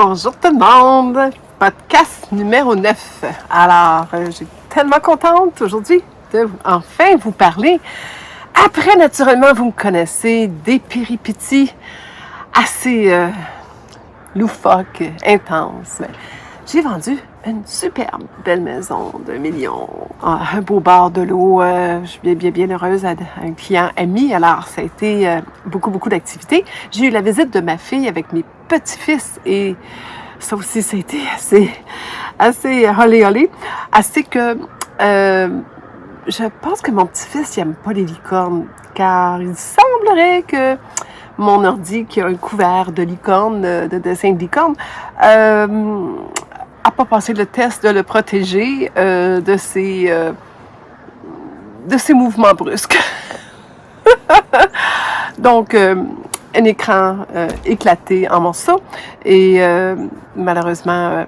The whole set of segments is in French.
Bonjour tout le monde! Podcast numéro 9. Alors, je suis tellement contente aujourd'hui de enfin vous parler. Après, naturellement, vous me connaissez, des péripéties assez loufoques, intenses. J'ai vendu une superbe belle maison d'1 million, un beau bord de l'eau. Je suis bien heureuse à un client ami. Alors, ça a été beaucoup d'activités. J'ai eu la visite de ma fille avec mes petits-fils et ça aussi, ça a été assez holé. Assez que je pense que mon petit-fils n'aime pas les licornes, car il semblerait que mon ordi, qui a un couvert de licorne, de dessin de licorne, n'a pas passé le test de le protéger de ses mouvements brusques. Donc, un écran éclaté en morceaux et malheureusement,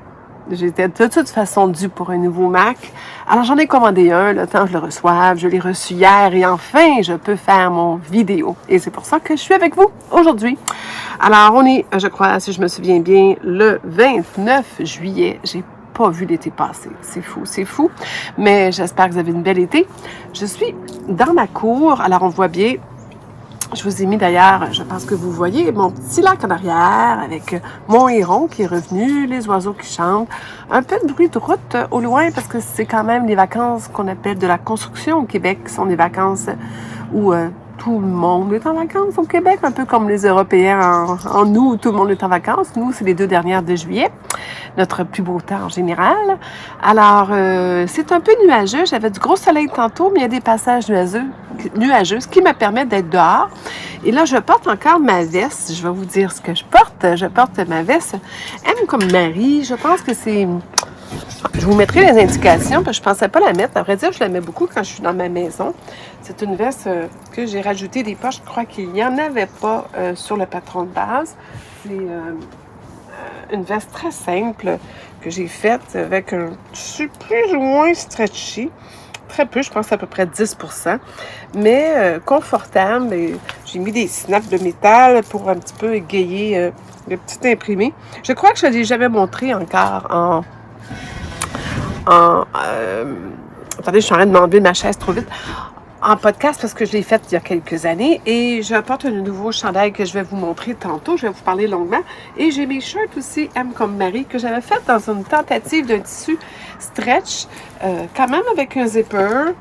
j'étais de toute façon due pour un nouveau Mac. Alors, j'en ai commandé un, le temps que je le reçoive. Je l'ai reçu hier et enfin, je peux faire mon vidéo. Et c'est pour ça que je suis avec vous aujourd'hui. Alors, on est, je crois, si je me souviens bien, le 29 juillet. J'ai pas vu l'été passer. C'est fou. Mais j'espère que vous avez une belle été. Je suis dans ma cour. Alors, on voit bien. Je vous ai mis d'ailleurs, je pense que vous voyez, mon petit lac en arrière avec mon héron qui est revenu, les oiseaux qui chantent, un peu de bruit de route au loin parce que c'est quand même les vacances qu'on appelle de la construction au Québec, qui sont des vacances où tout le monde est en vacances au Québec, un peu comme les Européens en août où tout le monde est en vacances. Nous, c'est les 2 dernières de juillet, notre plus beau temps en général. Alors, c'est un peu nuageux. J'avais du gros soleil tantôt, mais il y a des passages nuageux, ce qui me permet d'être dehors. Et là, je porte encore ma veste. Je vais vous dire ce que je porte. Je porte ma veste M comme Marie. Je pense que c'est... Je vous mettrai les indications, parce que je ne pensais pas la mettre. À vrai dire, je la mets beaucoup quand je suis dans ma maison. C'est une veste que j'ai rajouté des poches. Je crois qu'il n'y en avait pas sur le patron de base. C'est une veste très simple que j'ai faite avec un tissu plus ou moins stretchy. Très peu, je pense à peu près 10%. Mais confortable. Et j'ai mis des snaps de métal pour un petit peu égayer le petit imprimé. Je crois que je ne l'ai jamais montré encore attendez, je suis en train de m'enlever ma chaise trop vite. En podcast, parce que je l'ai faite il y a quelques années. Et je porte un nouveau chandail que je vais vous montrer tantôt. Je vais vous parler longuement. Et j'ai mes shirts aussi, M comme Marie, que j'avais fait dans une tentative d'un tissu stretch, quand même avec un zipper.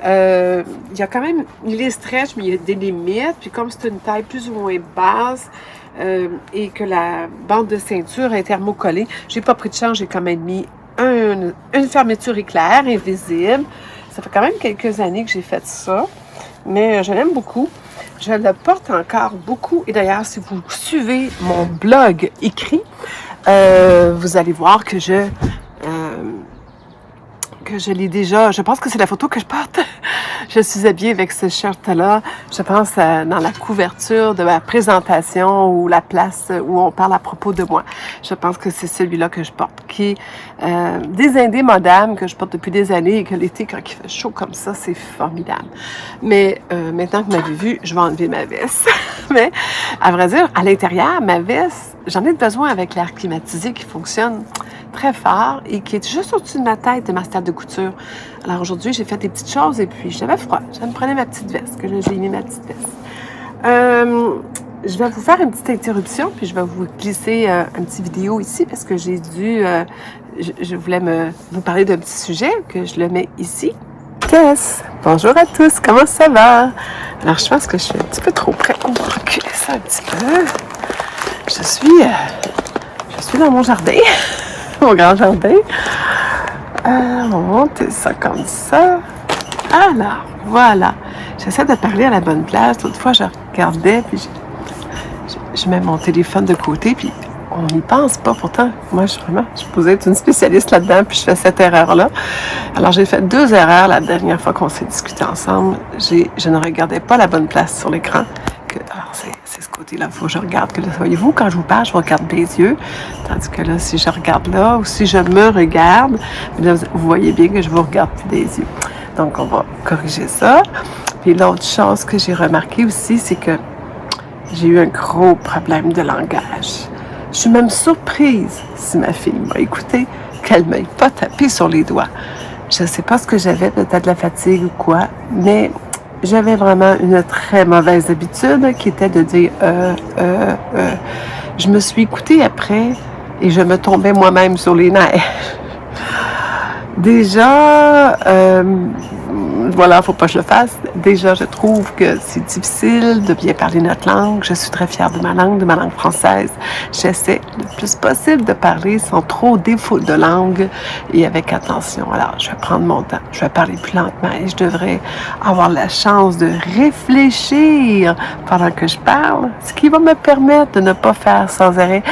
Il y a quand même, il est stretch, mais il y a des limites. Puis comme c'est une taille plus ou moins basse, et que la bande de ceinture est thermocollée, j'ai pas pris de chance, j'ai quand même mis une fermeture éclair invisible. Ça fait quand même quelques années que j'ai fait ça, mais je l'aime beaucoup. Je le porte encore beaucoup. Et d'ailleurs, si vous suivez mon blog écrit, vous allez voir que je l'ai déjà... Je pense que c'est la photo que je porte. Je suis habillée avec ce shirt-là. Je pense dans la couverture de ma présentation ou la place où on parle à propos de moi. Je pense que c'est celui-là que je porte, qui est des indémodables que je porte depuis des années et que l'été, quand il fait chaud comme ça, c'est formidable. Mais maintenant que vous m'avez vu, je vais enlever ma veste. Mais à vrai dire, à l'intérieur, ma veste, j'en ai besoin avec l'air climatisé qui fonctionne très fort et qui est juste au-dessus de ma tête de ma table de couture. Alors aujourd'hui, j'ai fait des petites choses et puis j'avais froid. Je me prenais ma petite veste, que j'ai mis ma petite veste. Je vais vous faire une petite interruption puis je vais vous glisser un petit vidéo ici parce que j'ai dû... je voulais vous parler d'un petit sujet que je le mets ici. Yes! Bonjour à tous, comment ça va? Alors je pense que je suis un petit peu trop près. On va reculer ça un petit peu. Je suis dans mon jardin. Mon grand jardin. On va monter ça comme ça. Alors, voilà. J'essaie de parler à la bonne place. L'autre fois, je regardais, puis je mets mon téléphone de côté, puis on n'y pense pas. Pourtant, moi, je suis supposée être une spécialiste là-dedans, puis je fais cette erreur-là. Alors, j'ai fait 2 erreurs la dernière fois qu'on s'est discuté ensemble. Je ne regardais pas la bonne place sur l'écran. Alors, c'est ce côté-là, il faut que je regarde. Que là, voyez-vous, quand je vous parle, je vous regarde des yeux. Tandis que là, si je regarde là, ou si je me regarde, là, vous voyez bien que je vous regarde plus des yeux. Donc, on va corriger ça. Puis l'autre chose que j'ai remarqué aussi, c'est que j'ai eu un gros problème de langage. Je suis même surprise, si ma fille m'a écouté, qu'elle ne m'ait pas tapé sur les doigts. Je ne sais pas ce que j'avais, peut-être la fatigue ou quoi, mais j'avais vraiment une très mauvaise habitude qui était de dire Je me suis écoutée après et je me tombais moi-même sur les nerfs. Déjà, voilà, faut pas que je le fasse. Déjà, je trouve que c'est difficile de bien parler notre langue. Je suis très fière de ma langue française. J'essaie le plus possible de parler sans trop défaut de langue et avec attention. Alors, je vais prendre mon temps. Je vais parler plus lentement et je devrais avoir la chance de réfléchir pendant que je parle, ce qui va me permettre de ne pas faire sans arrêt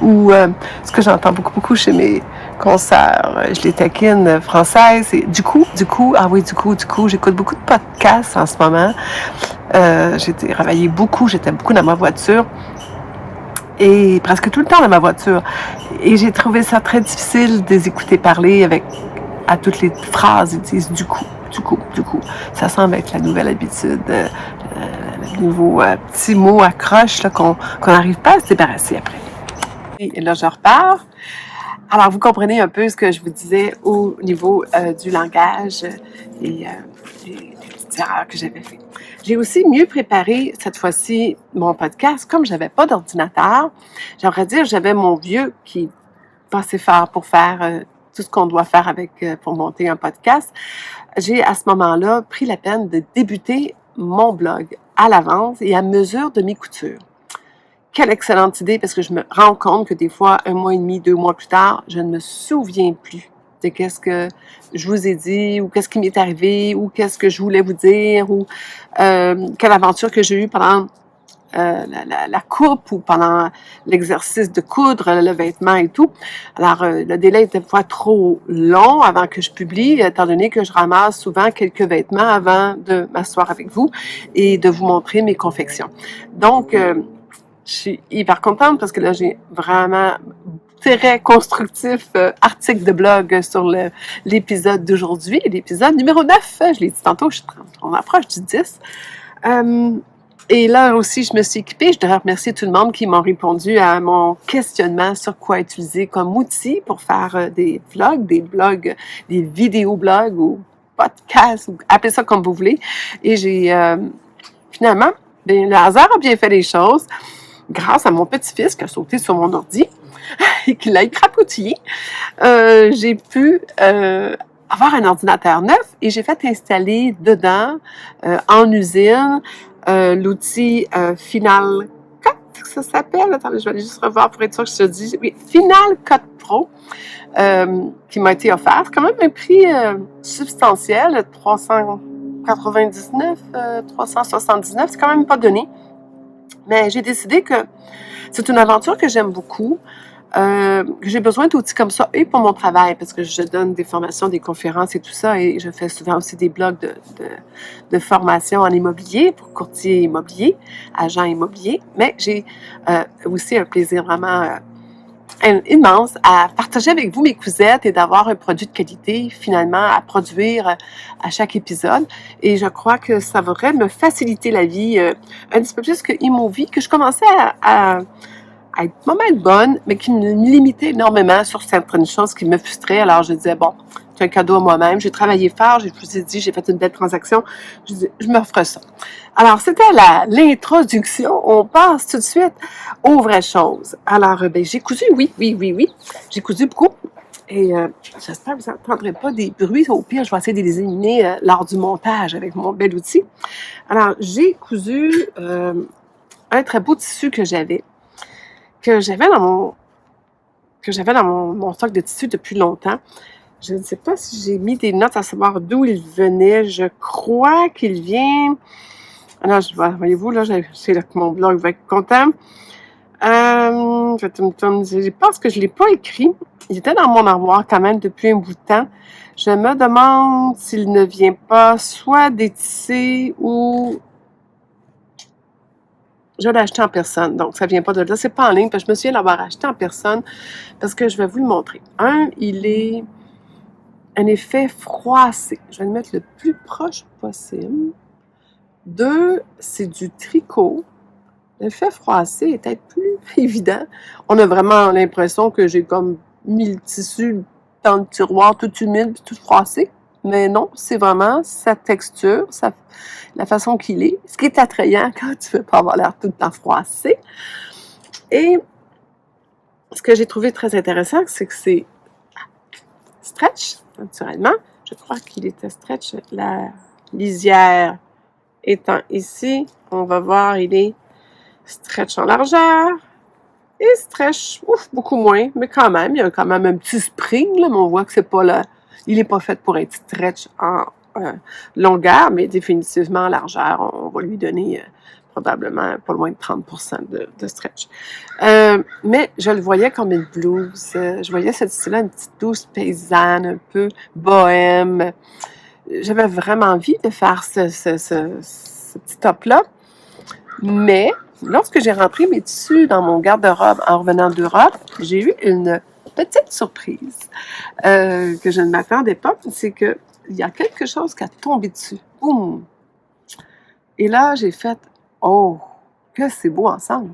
ou ce que j'entends beaucoup chez mes consoeurs, je les taquine françaises, et du coup, j'écoute beaucoup de podcasts en ce moment. J'ai travaillé beaucoup, j'étais beaucoup dans ma voiture, et presque tout le temps dans ma voiture. Et j'ai trouvé ça très difficile de les écouter parler à toutes les phrases, ils disent du coup. Ça semble être la nouvelle habitude, le nouveau petit mot accroche là, qu'on n'arrive pas à se débarrasser après. Et là, je repars. Alors, vous comprenez un peu ce que je vous disais au niveau du langage et des petites erreurs que j'avais faites. J'ai aussi mieux préparé cette fois-ci mon podcast. Comme je n'avais pas d'ordinateur, j'aimerais dire j'avais mon vieux qui passait fort pour faire tout ce qu'on doit faire pour monter un podcast. J'ai à ce moment-là pris la peine de débuter mon blog à l'avance et à mesure de mes coutures. Quelle excellente idée, parce que je me rends compte que des fois, 1 mois et demi, 2 mois plus tard, je ne me souviens plus de qu'est-ce que je vous ai dit, ou qu'est-ce qui m'est arrivé, ou qu'est-ce que je voulais vous dire, ou quelle aventure que j'ai eue pendant la coupe, ou pendant l'exercice de coudre, le vêtement et tout. Alors, le délai était des fois trop long avant que je publie, étant donné que je ramasse souvent quelques vêtements avant de m'asseoir avec vous et de vous montrer mes confections. Donc, je suis hyper contente parce que là, j'ai vraiment très constructif article de blog sur l'épisode d'aujourd'hui, l'épisode numéro 9. Je l'ai dit tantôt, on approche du 10. Et là aussi, je me suis équipée. Je devrais remercier tout le monde qui m'ont répondu à mon questionnement sur quoi utiliser comme outil pour faire des vlogs, des vidéoblogs ou podcasts, ou appelez ça comme vous voulez. Et j'ai finalement, le hasard a bien fait les choses. Grâce à mon petit-fils qui a sauté sur mon ordi et qui l'a écrapoutillé, j'ai pu avoir un ordinateur neuf et j'ai fait installer dedans, en usine, l'outil Final Cut, ça s'appelle. Attendez, je vais aller juste revoir pour être sûr que je te dis. Oui, Final Cut Pro, qui m'a été offert. C'est quand même un prix substantiel, 399, 379, c'est quand même pas donné. Mais j'ai décidé que c'est une aventure que j'aime beaucoup, que j'ai besoin d'outils comme ça, et pour mon travail, parce que je donne des formations, des conférences et tout ça, et je fais souvent aussi des blogs de formation en immobilier, pour courtier immobilier, agent immobilier, mais j'ai aussi un plaisir vraiment immense à partager avec vous mes cousettes et d'avoir un produit de qualité finalement à produire à chaque épisode. Et je crois que ça devrait me faciliter la vie un petit peu plus que Immovie, que je commençais à être pas mal bonne, mais qui me limitait énormément sur certaines choses qui me frustraient. Alors je disais, bon, c'est un cadeau à moi-même, j'ai travaillé fort, je vous ai dit, j'ai fait une belle transaction, je dis, je m'offre ça. Alors, c'était l'introduction, on passe tout de suite aux vraies choses. Alors, j'ai cousu, oui, j'ai cousu beaucoup, et j'espère que vous n'entendrez pas des bruits, au pire, je vais essayer de les éliminer lors du montage avec mon bel outil. Alors, j'ai cousu un très beau tissu que j'avais dans mon stock de tissus depuis longtemps. Je ne sais pas si j'ai mis des notes à savoir d'où il venait. Je crois qu'il vient... Alors, voyez-vous, là, c'est là que mon blog va être content. Je pense que je ne l'ai pas écrit. Il était dans mon armoire quand même depuis un bout de temps. Je me demande s'il ne vient pas soit des tissés ou... Je l'ai acheté en personne, donc ça vient pas de là. C'est pas en ligne, parce que je me souviens l'avoir acheté en personne, parce que je vais vous le montrer. Il est un effet froissé. Je vais le mettre le plus proche possible. 2, c'est du tricot. L'effet froissé est peut-être plus évident. On a vraiment l'impression que j'ai comme mis le tissu dans le tiroir tout humide puis tout froissé. Mais non, c'est vraiment sa texture, la façon qu'il est, ce qui est attrayant quand tu ne veux pas avoir l'air tout le temps froissé. Et ce que j'ai trouvé très intéressant, c'est que c'est stretch, naturellement. Je crois qu'il était stretch. La lisière étant ici, on va voir, il est stretch en largeur et stretch, beaucoup moins, mais quand même, il y a quand même un petit spring, là, mais on voit que c'est pas là. Il n'est pas fait pour être stretch en longueur, mais définitivement en largeur. On va lui donner probablement pas loin de 30% de stretch. Mais je le voyais comme une blouse. Je voyais cette style-là, une petite blouse paysanne, un peu bohème. J'avais vraiment envie de faire ce petit top-là. Mais lorsque j'ai rentré mes tissus dans mon garde-robe en revenant d'Europe, j'ai eu une petite surprise que je ne m'attendais pas. C'est qu'il y a quelque chose qui a tombé dessus. Boum! Et là, j'ai fait « Oh, que c'est beau ensemble! »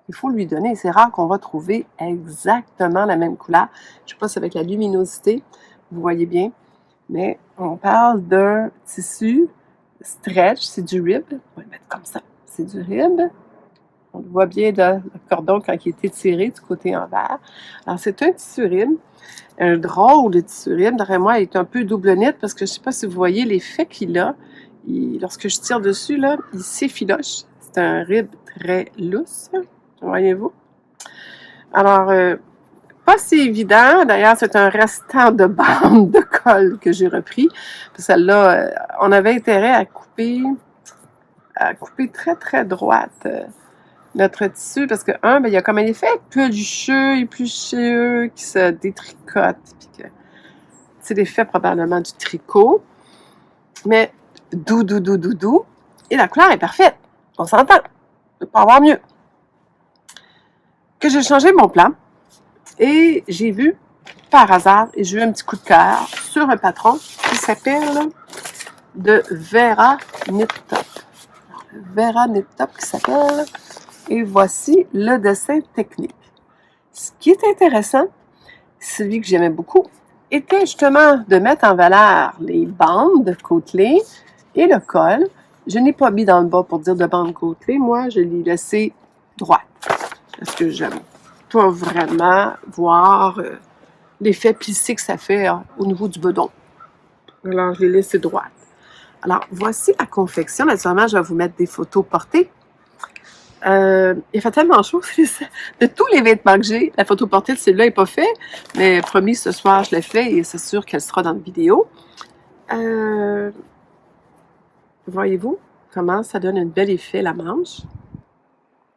Il faut lui donner. C'est rare qu'on va trouver exactement la même couleur. Je ne sais pas si avec la luminosité, vous voyez bien, mais on parle d'un tissu stretch, c'est du rib. On va le mettre comme ça. C'est du rib. On le voit bien dans le cordon quand il est étiré du côté envers. Alors, c'est un tissu rib. Un drôle de tissu rib. D'après moi, il est un peu double knit parce que je ne sais pas si vous voyez l'effet qu'il a. Lorsque je tire dessus, là, il s'effiloche. C'est un rib très lousse. Voyez-vous? Alors, pas si évident. D'ailleurs, c'est un restant de bande de colle que j'ai repris. Celle-là, on avait intérêt à couper très, très droite notre tissu parce que, il y a comme un effet pelucheux, éplucheux qui se détricote. C'est l'effet probablement du tricot. Mais doux. Et la couleur est parfaite. On s'entend. Il ne peut pas avoir mieux. Que j'ai changé mon plan et j'ai vu par hasard, et j'ai eu un petit coup de cœur sur un patron qui s'appelle de Vera Knit Top. Vera Knit Top qui s'appelle, et voici le dessin technique. Ce qui est intéressant, celui que j'aimais beaucoup, était justement de mettre en valeur les bandes côtelées et le col. Je n'ai pas mis dans le bas pour dire de bandes côtelées, moi je l'ai laissé droite. Parce que j'aime pas vraiment voir l'effet plissé que ça fait au niveau du bedon. Alors, je l'ai laissé droite. Alors, voici la confection. Naturellement, je vais vous mettre des photos portées. Il fait tellement chaud. De tous les vêtements que j'ai, la photo portée de celui-là n'est pas faite. Mais promis, ce soir, je l'ai fait et c'est sûr qu'elle sera dans la vidéo. Voyez-vous comment ça donne un bel effet, la manche?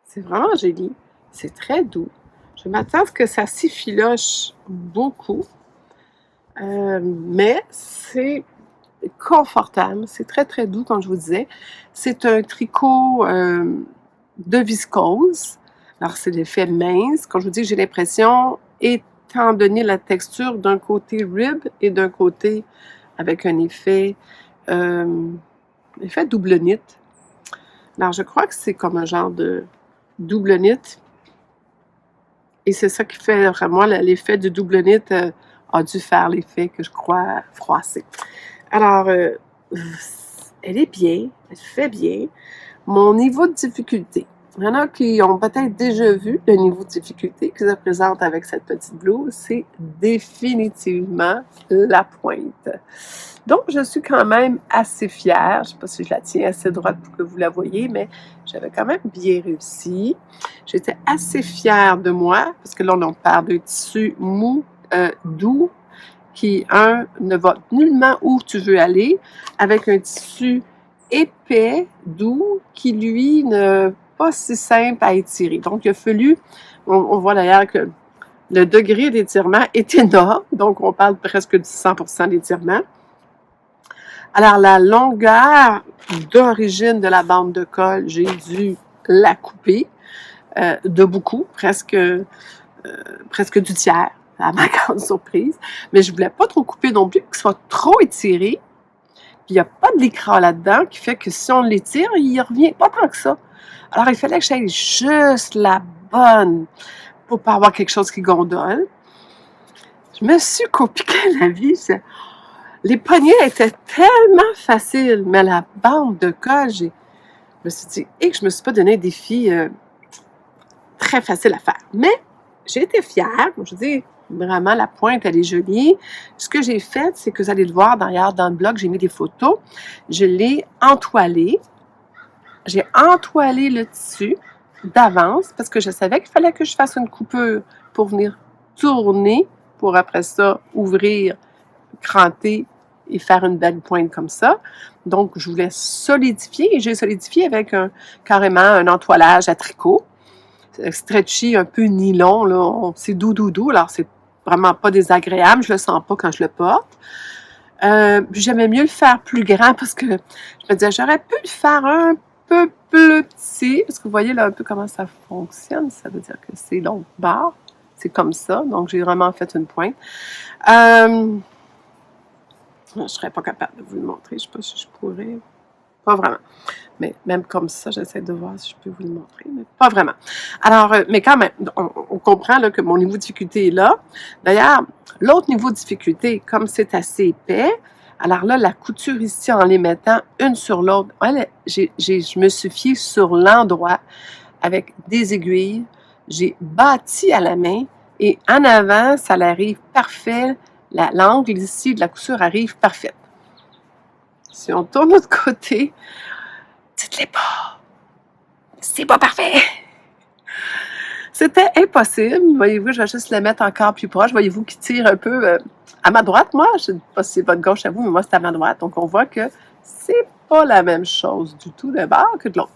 C'est vraiment joli. C'est très doux. Je m'attends à ce que ça s'effiloche beaucoup. Mais c'est confortable. C'est très, très doux, comme je vous disais. C'est un tricot de viscose. Alors, c'est l'effet mince. Comme je vous dis, j'ai l'impression, étant donné la texture d'un côté rib et d'un côté avec un effet double knit. Alors, je crois que c'est comme un genre de double knit. Et c'est ça qui fait vraiment l'effet du double knit a dû faire l'effet que je crois froissé. Alors, elle est bien, elle fait bien. Mon niveau de difficulté. Il y en a qui ont peut-être déjà vu le niveau de difficulté qui se présente avec cette petite blouse. C'est définitivement la pointe. Donc, je suis quand même assez fière. Je ne sais pas si je la tiens assez droite pour que vous la voyez, mais j'avais quand même bien réussi. J'étais assez fière de moi, parce que là, on parle d'un tissu mou, doux, qui, ne va nullement où tu veux aller, avec un tissu épais, doux, qui, lui, n'est pas si simple à étirer. Donc, il a fallu, on voit d'ailleurs que le degré d'étirement est énorme, donc on parle presque du 100% d'étirement. Alors, la longueur d'origine de la bande de colle, j'ai dû la couper de beaucoup, presque du tiers, à ma grande surprise. Mais je ne voulais pas trop couper non plus, que ce soit trop étiré. Puis, il n'y a pas de l'écran là-dedans qui fait que si on l'étire, il revient pas tant que ça. Alors, il fallait que j'aille juste la bonne pour pas avoir quelque chose qui gondole. Je me suis compliqué la vie. Les poignées étaient tellement faciles, mais la bande de colle, je me suis dit, et que je me suis pas donné un défi très facile à faire. Mais j'ai été fière. Je dis, vraiment, la pointe, elle est jolie. Ce que j'ai fait, c'est que vous allez le voir d'ailleurs dans le blog, j'ai mis des photos. Je l'ai entoilé. J'ai entoilé le tissu d'avance parce que je savais qu'il fallait que je fasse une coupure pour venir tourner, pour après ça ouvrir, cranter et faire une belle pointe comme ça. Donc, je voulais solidifier et j'ai solidifié avec carrément un entoilage à tricot. Stretchy, un peu nylon, là. C'est doux. Alors, c'est vraiment pas désagréable. Je le sens pas quand je le porte. J'aimais mieux le faire plus grand parce que je me disais, j'aurais pu le faire un peu plus petit. Parce que vous voyez là un peu comment ça fonctionne. Ça veut dire que c'est l'autre barre. C'est comme ça. Donc, j'ai vraiment fait une pointe. Je ne serais pas capable de vous le montrer. Je ne sais pas si je pourrais. Pas vraiment. Mais même comme ça, j'essaie de voir si je peux vous le montrer, mais pas vraiment. Alors, mais quand même, on comprend là, que mon niveau de difficulté est là. D'ailleurs, l'autre niveau de difficulté, comme c'est assez épais, alors là, la couture ici, en les mettant une sur l'autre, je me suis fiée sur l'endroit avec des aiguilles. J'ai bâti à la main et en avant, ça arrive parfait. L'angle ici de la couture arrive parfaite. Si on tourne de l'autre côté, dites-les pas. C'est pas parfait. C'était impossible. Voyez-vous, je vais juste le mettre encore plus proche. Voyez-vous qui tire un peu à ma droite. Moi, je ne sais pas si c'est votre gauche à vous, mais moi, c'est à ma droite. Donc, on voit que c'est pas la même chose du tout d'un bord que de l'autre.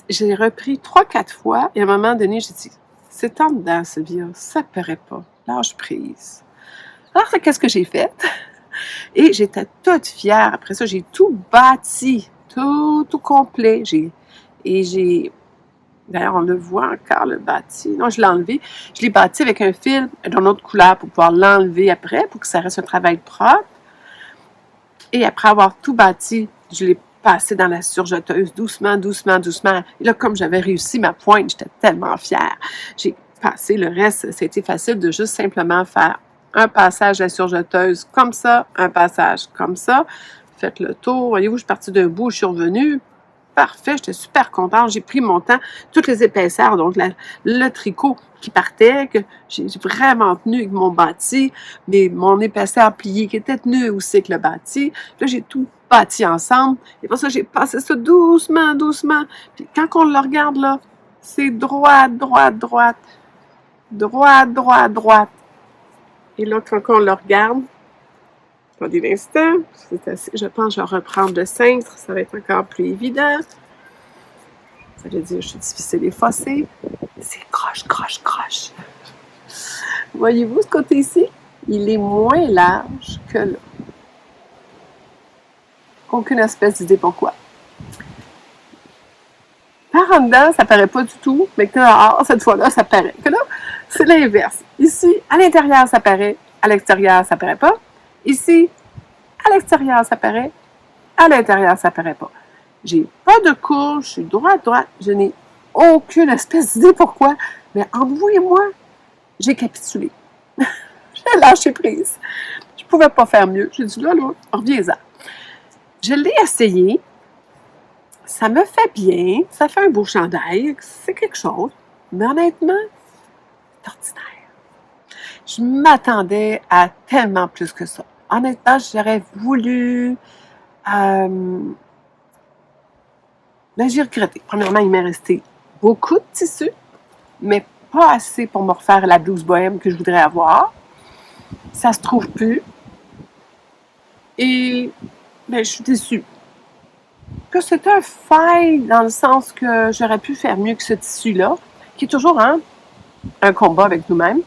J'ai repris 3-4 fois et à un moment donné, j'ai dit, c'est en dedans, Sylvia, ça ne paraît pas. Lâche prise. Alors, qu'est-ce que j'ai fait? Et j'étais toute fière. Après ça, j'ai tout bâti, tout complet. D'ailleurs, on le voit encore, le bâti. Non, je l'ai enlevé. Je l'ai bâti avec un fil d'une autre couleur pour pouvoir l'enlever après, pour que ça reste un travail propre. Et après avoir tout bâti, je l'ai passé dans la surjeteuse, doucement. Et là, comme j'avais réussi ma pointe, j'étais tellement fière. J'ai passé le reste. C'était facile de juste simplement faire un passage à la surjeteuse comme ça, un passage comme ça. Faites le tour. Voyez-vous, je suis partie d'un bout, je suis revenue. Parfait, j'étais super contente. J'ai pris mon temps, toutes les épaisseurs, donc le tricot qui partait, que j'ai vraiment tenu avec mon bâti, mais mon épaisseur pliée qui était tenue aussi avec le bâti. Là, j'ai tout bâti ensemble. Et pour ça, j'ai passé ça doucement. Puis quand on le regarde là, c'est droite. Et là, quand on le regarde, attendez l'instant, je pense que je vais reprendre le cintre, ça va être encore plus évident. Ça veut dire que je suis difficile effacée. C'est croche. Voyez-vous ce côté ici? Il est moins large que là. Aucune espèce d'idée pourquoi. Par en dedans, ça paraît pas du tout, mais que dehors, cette fois-là, ça paraît. Que là, c'est l'inverse. Ici, à l'intérieur, ça paraît. À l'extérieur, ça paraît pas. Ici, à l'extérieur, ça paraît. À l'intérieur, ça paraît pas. J'ai pas de courbe, je suis droite. Je n'ai aucune espèce d'idée pourquoi. Mais entre vous et moi, j'ai capitulé. J'ai lâché prise. Je pouvais pas faire mieux. J'ai dit là, reviens-en. Je l'ai essayé. Ça me fait bien. Ça fait un beau chandail. C'est quelque chose. Mais honnêtement, c'est ordinaire. Je m'attendais à tellement plus que ça. Honnêtement, j'aurais voulu... ben, j'ai regretté. Premièrement, il m'est resté beaucoup de tissu, mais pas assez pour me refaire la blouse bohème que je voudrais avoir. Ça se trouve plus. Et ben, je suis déçue. Que c'est un fail dans le sens que j'aurais pu faire mieux que ce tissu-là, qui est toujours un combat avec nous-mêmes.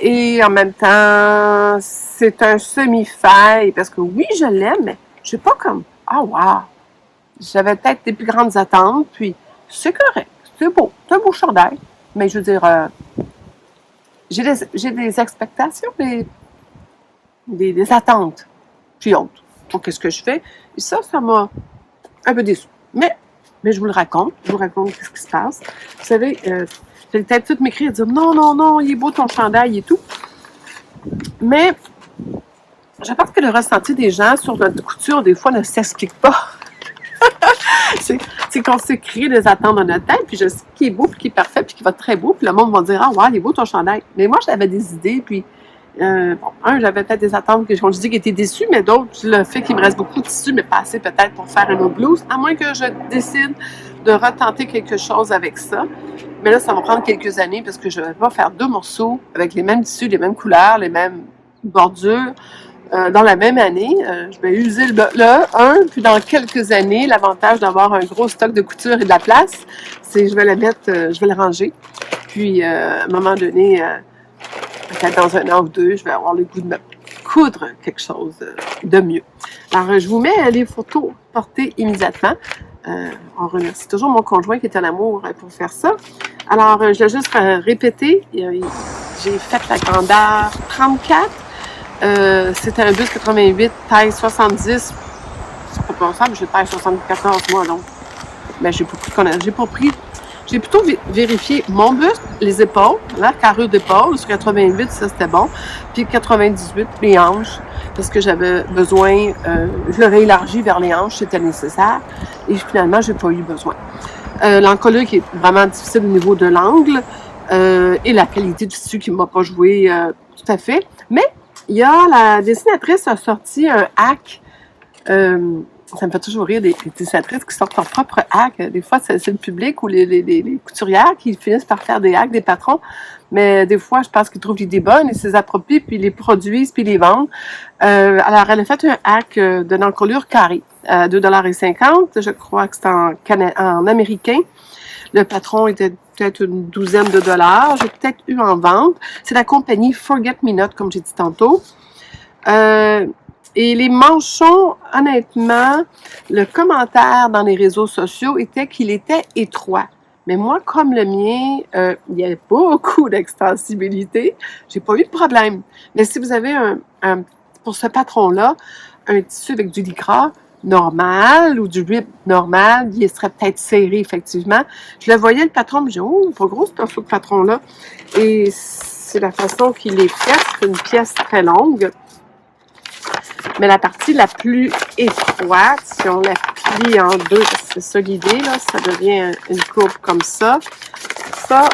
Et en même temps, c'est un semi-fail, parce que oui, je l'aime, mais je suis pas comme « Ah, wow! » J'avais peut-être des plus grandes attentes, puis c'est correct, c'est beau, c'est un beau chandail. Mais je veux dire, j'ai des expectations, des attentes plus hautes pour qu'est-ce que je fais. Et ça m'a un peu déçu. Mais Mais je vous raconte ce qui se passe. Vous savez, j'ai peut-être tout m'écrire et dire non, non, non, il est beau ton chandail et tout. Mais je pense que le ressenti des gens sur notre couture, des fois, ne s'explique pas. C'est qu'on s'est créé des attentes dans notre tête, puis je sais qui est beau, puis qui est parfait, puis qui va être très beau, puis le monde va dire « Ah, ouais, il est beau ton chandail. » Mais moi, j'avais des idées, puis j'avais peut-être des attentes que, comme je dis, qui étaient déçues, mais d'autres, le fait qu'il me reste beaucoup de tissu, mais pas assez peut-être pour faire une autre blouse, à moins que je décide de retenter quelque chose avec ça. Mais là, ça va prendre quelques années, parce que je ne vais pas faire 2 morceaux avec les mêmes tissus, les mêmes couleurs, les mêmes bordures, dans la même année. Je vais user un, puis dans quelques années, l'avantage d'avoir un gros stock de couture et de la place, c'est que je vais le ranger. Puis, à un moment donné, peut-être dans 1 an ou 2, je vais avoir le goût de me coudre quelque chose de mieux. Alors, je vous mets les photos portées immédiatement. On remercie toujours mon conjoint qui est à l'amour pour faire ça. Alors, je vais juste répéter. J'ai fait la grandeur 34. C'était un bus 88, taille 70. C'est pas pensable, j'ai taille 74 moi, donc. Mais j'ai plutôt vérifié mon buste, les épaules, la carrure d'épaule, sur 88, ça c'était bon. Puis 98, les hanches, parce que j'avais besoin, je l'aurais élargi vers les hanches, c'était nécessaire. Et finalement, j'ai pas eu besoin. L'encolure qui est vraiment difficile au niveau de l'angle et la qualité du tissu qui m'a pas joué tout à fait. Mais la dessinatrice a sorti un hack. Ça me fait toujours rire des dessinatrices qui sortent leur propre hack. Des fois, c'est le public ou les couturières qui finissent par faire des hacks des patrons. Mais des fois, je pense qu'ils trouvent l'idée bonne, ils se approprient, puis ils les produisent, puis ils les vendent. Alors, elle a fait un hack d'une encolure carrée à 2,50 $. Je crois que c'est en américain. Le patron était peut-être une douzaine de dollars. J'ai peut-être eu en vente. C'est la compagnie Forget Me Not, comme j'ai dit tantôt. Et les manchons, honnêtement, le commentaire dans les réseaux sociaux était qu'il était étroit. Mais moi, comme le mien, il y a beaucoup d'extensibilité. J'ai pas eu de problème. Mais si vous avez pour ce patron-là, un tissu avec du lycra normal ou du rib normal, il serait peut-être serré, effectivement. Je le voyais, le patron, je me disais, oh, pas gros ce morceau de patron-là. Et c'est la façon qu'il est fait. C'est une pièce très longue. Mais la partie la plus étroite, si on la plie en deux, parce que c'est ça l'idée, là, ça devient une courbe comme ça. Ça,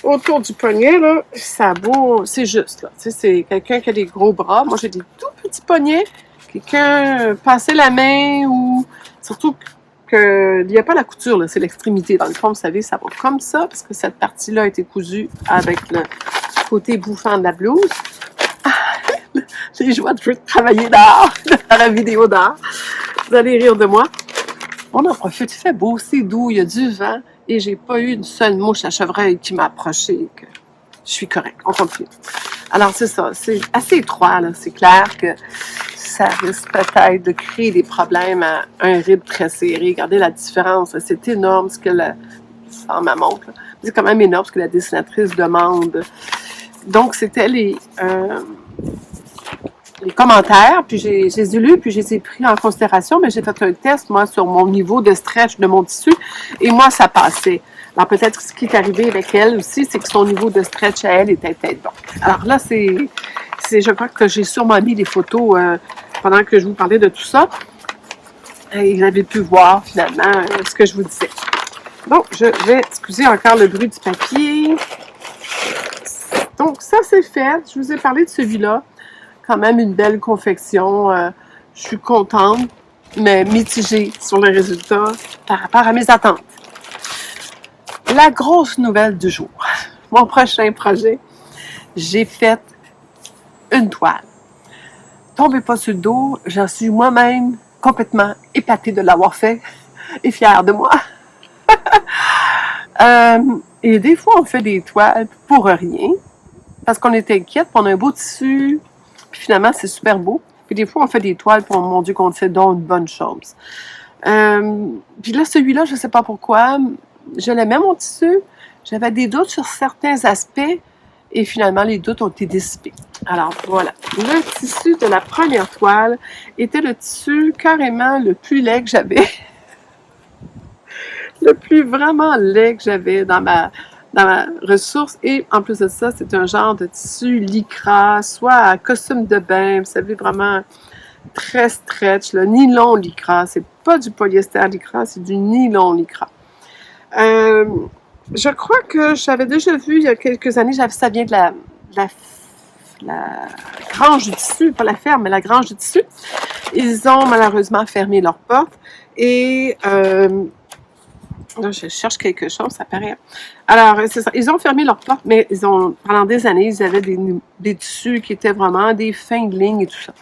autour du poignet, là, ça vaut, c'est juste, là. Tu sais, c'est quelqu'un qui a des gros bras. Moi, j'ai des tout petits poignets. Quelqu'un passer la main ou, surtout qu'il n'y a pas la couture, là, c'est l'extrémité. Dans le fond, vous savez, ça va comme ça, parce que cette partie-là a été cousue avec le côté bouffant de la blouse. J'ai joie de travailler dehors, dans la vidéo dehors. Vous allez rire de moi. On en profite, il fait beau, c'est doux, il y a du vent et j'ai pas eu une seule mouche à chevreuil qui m'a approché. Je suis correcte, on continue. Alors c'est ça, c'est assez étroit, là. C'est clair que ça risque peut-être de créer des problèmes à un rib très serré. Regardez la différence, c'est énorme ce que sans ma montre. C'est quand même énorme ce que la dessinatrice demande. Donc c'était les commentaires, puis j'ai lus, puis je les ai pris en considération, mais j'ai fait un test, moi, sur mon niveau de stretch de mon tissu, et moi, ça passait. Alors, peut-être ce qui est arrivé avec elle aussi, c'est que son niveau de stretch à elle était peut-être bon. Alors là, je crois que j'ai sûrement mis des photos pendant que je vous parlais de tout ça, et vous avez pu voir, finalement, ce que je vous disais. Donc, je vais excuser encore le bruit du papier. Donc, ça, c'est fait. Je vous ai parlé de celui-là. Quand même une belle confection. Je suis contente, mais mitigée sur le résultat par rapport à mes attentes. La grosse nouvelle du jour. Mon prochain projet, j'ai fait une toile. Tombez pas sur le dos, j'en suis moi-même complètement épatée de l'avoir fait et fière de moi. Et des fois, on fait des toiles pour rien, parce qu'on est inquiète, on a un beau tissu, puis finalement, c'est super beau. Puis des fois, on fait des toiles pour, mon Dieu, qu'on fait donc une bonne chose. Puis là, celui-là, je ne sais pas pourquoi, je l'aimais, mon tissu. J'avais des doutes sur certains aspects, Et finalement, les doutes ont été dissipés. Alors, voilà. Le tissu de la première toile était le tissu carrément le plus laid que j'avais. Le plus vraiment laid que j'avais dans ma ressource. Et en plus de ça, c'est un genre de tissu lycra, soit à costume de bain. Vous savez, vraiment très stretch. Le nylon lycra. C'est pas du polyester lycra, c'est du nylon lycra. Je crois que j'avais déjà vu il y a quelques années, ça vient de la grange du tissu, pas la ferme, mais la grange du tissu. Ils ont malheureusement fermé leurs portes et là, je cherche quelque chose, ça paraît. Alors, c'est ça. Ils ont fermé leurs portes, mais pendant des années, ils avaient des tissus qui étaient vraiment des fins de ligne et tout ça.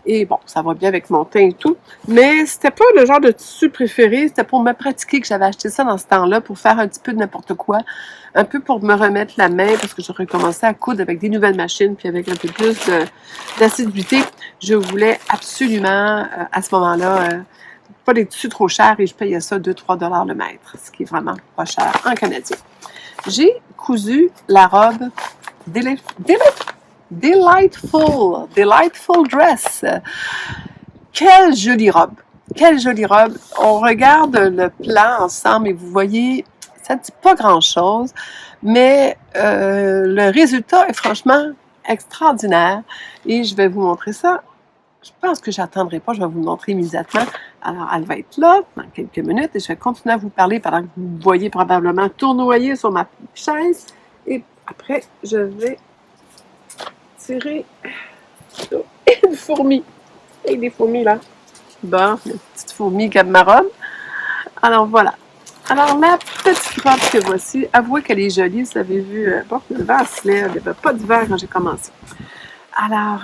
Et bon, ça va bien avec mon teint et tout. Mais c'était pas le genre de tissu préféré. C'était pour me pratiquer que j'avais acheté ça dans ce temps-là, pour faire un petit peu de n'importe quoi. Un peu pour me remettre la main, parce que je recommençais à coudre avec des nouvelles machines, puis avec un peu plus d'assiduité. Je voulais absolument, à ce moment-là, pas des tissus trop chers, et je payais ça 2-3 $ le mètre, ce qui est vraiment pas cher en canadien. J'ai cousu la robe Delightful Dress. Quelle jolie robe! Quelle jolie robe! On regarde le plan ensemble et vous voyez, ça ne dit pas grand-chose, mais le résultat est franchement extraordinaire. Et je vais vous montrer ça. Je pense que je n'attendrai pas, je vais vous le montrer immédiatement. Alors, elle va être là dans quelques minutes et je vais continuer à vous parler pendant que vous voyez probablement tournoyer sur ma chaise. Et après, je vais tirer une fourmi. Il y a des fourmis là. Bon, une petite fourmi comme ma robe. Alors voilà. Alors la petite robe que voici, avouez qu'elle est jolie. Vous avez vu, bon, le vent se lève. Il n'y avait pas d'hiver quand j'ai commencé. Alors,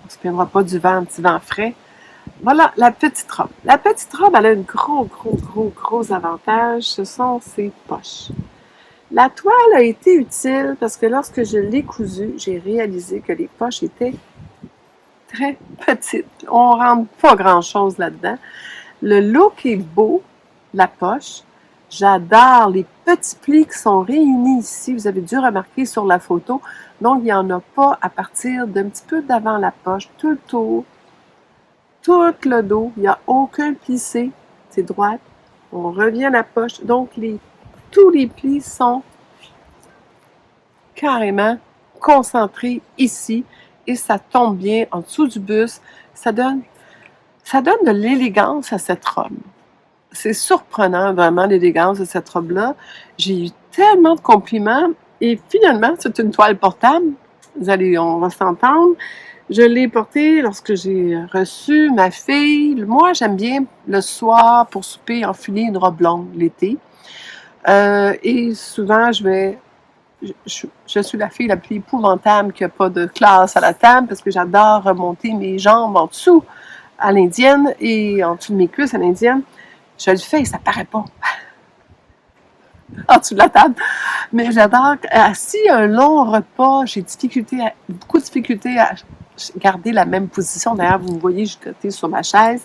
on ne se plaindra pas du vent, un petit vent frais. Voilà la petite robe. La petite robe, elle a un gros avantage. Ce sont ses poches. La toile a été utile parce que lorsque je l'ai cousue, j'ai réalisé que les poches étaient très petites. On ne rentre pas grand-chose là-dedans. Le look est beau, la poche. J'adore les petits plis qui sont réunis ici. Vous avez dû remarquer sur la photo. Donc, il n'y en a pas à partir d'un petit peu d'avant la poche, tout le tour, tout le dos. Il n'y a aucun plissé. C'est droit. On revient à la poche. Donc, tous les plis sont carrément concentrés ici et ça tombe bien en dessous du buste. Ça donne de l'élégance à cette robe. C'est surprenant, vraiment, l'élégance de cette robe-là. J'ai eu tellement de compliments et finalement, c'est une toile portable. On va s'entendre. Je l'ai portée lorsque j'ai reçu ma fille. Moi, j'aime bien le soir pour souper enfiler une robe longue l'été. Et souvent, je suis la fille la plus épouvantable qui n'a pas de classe à la table parce que j'adore remonter mes jambes en dessous à l'indienne et en dessous de mes cuisses à l'indienne. Je le fais et ça paraît pas en dessous de la table. Mais j'adore. Si un long repas, j'ai beaucoup de difficulté à garder la même position. D'ailleurs, vous me voyez, je suis cotée sur ma chaise.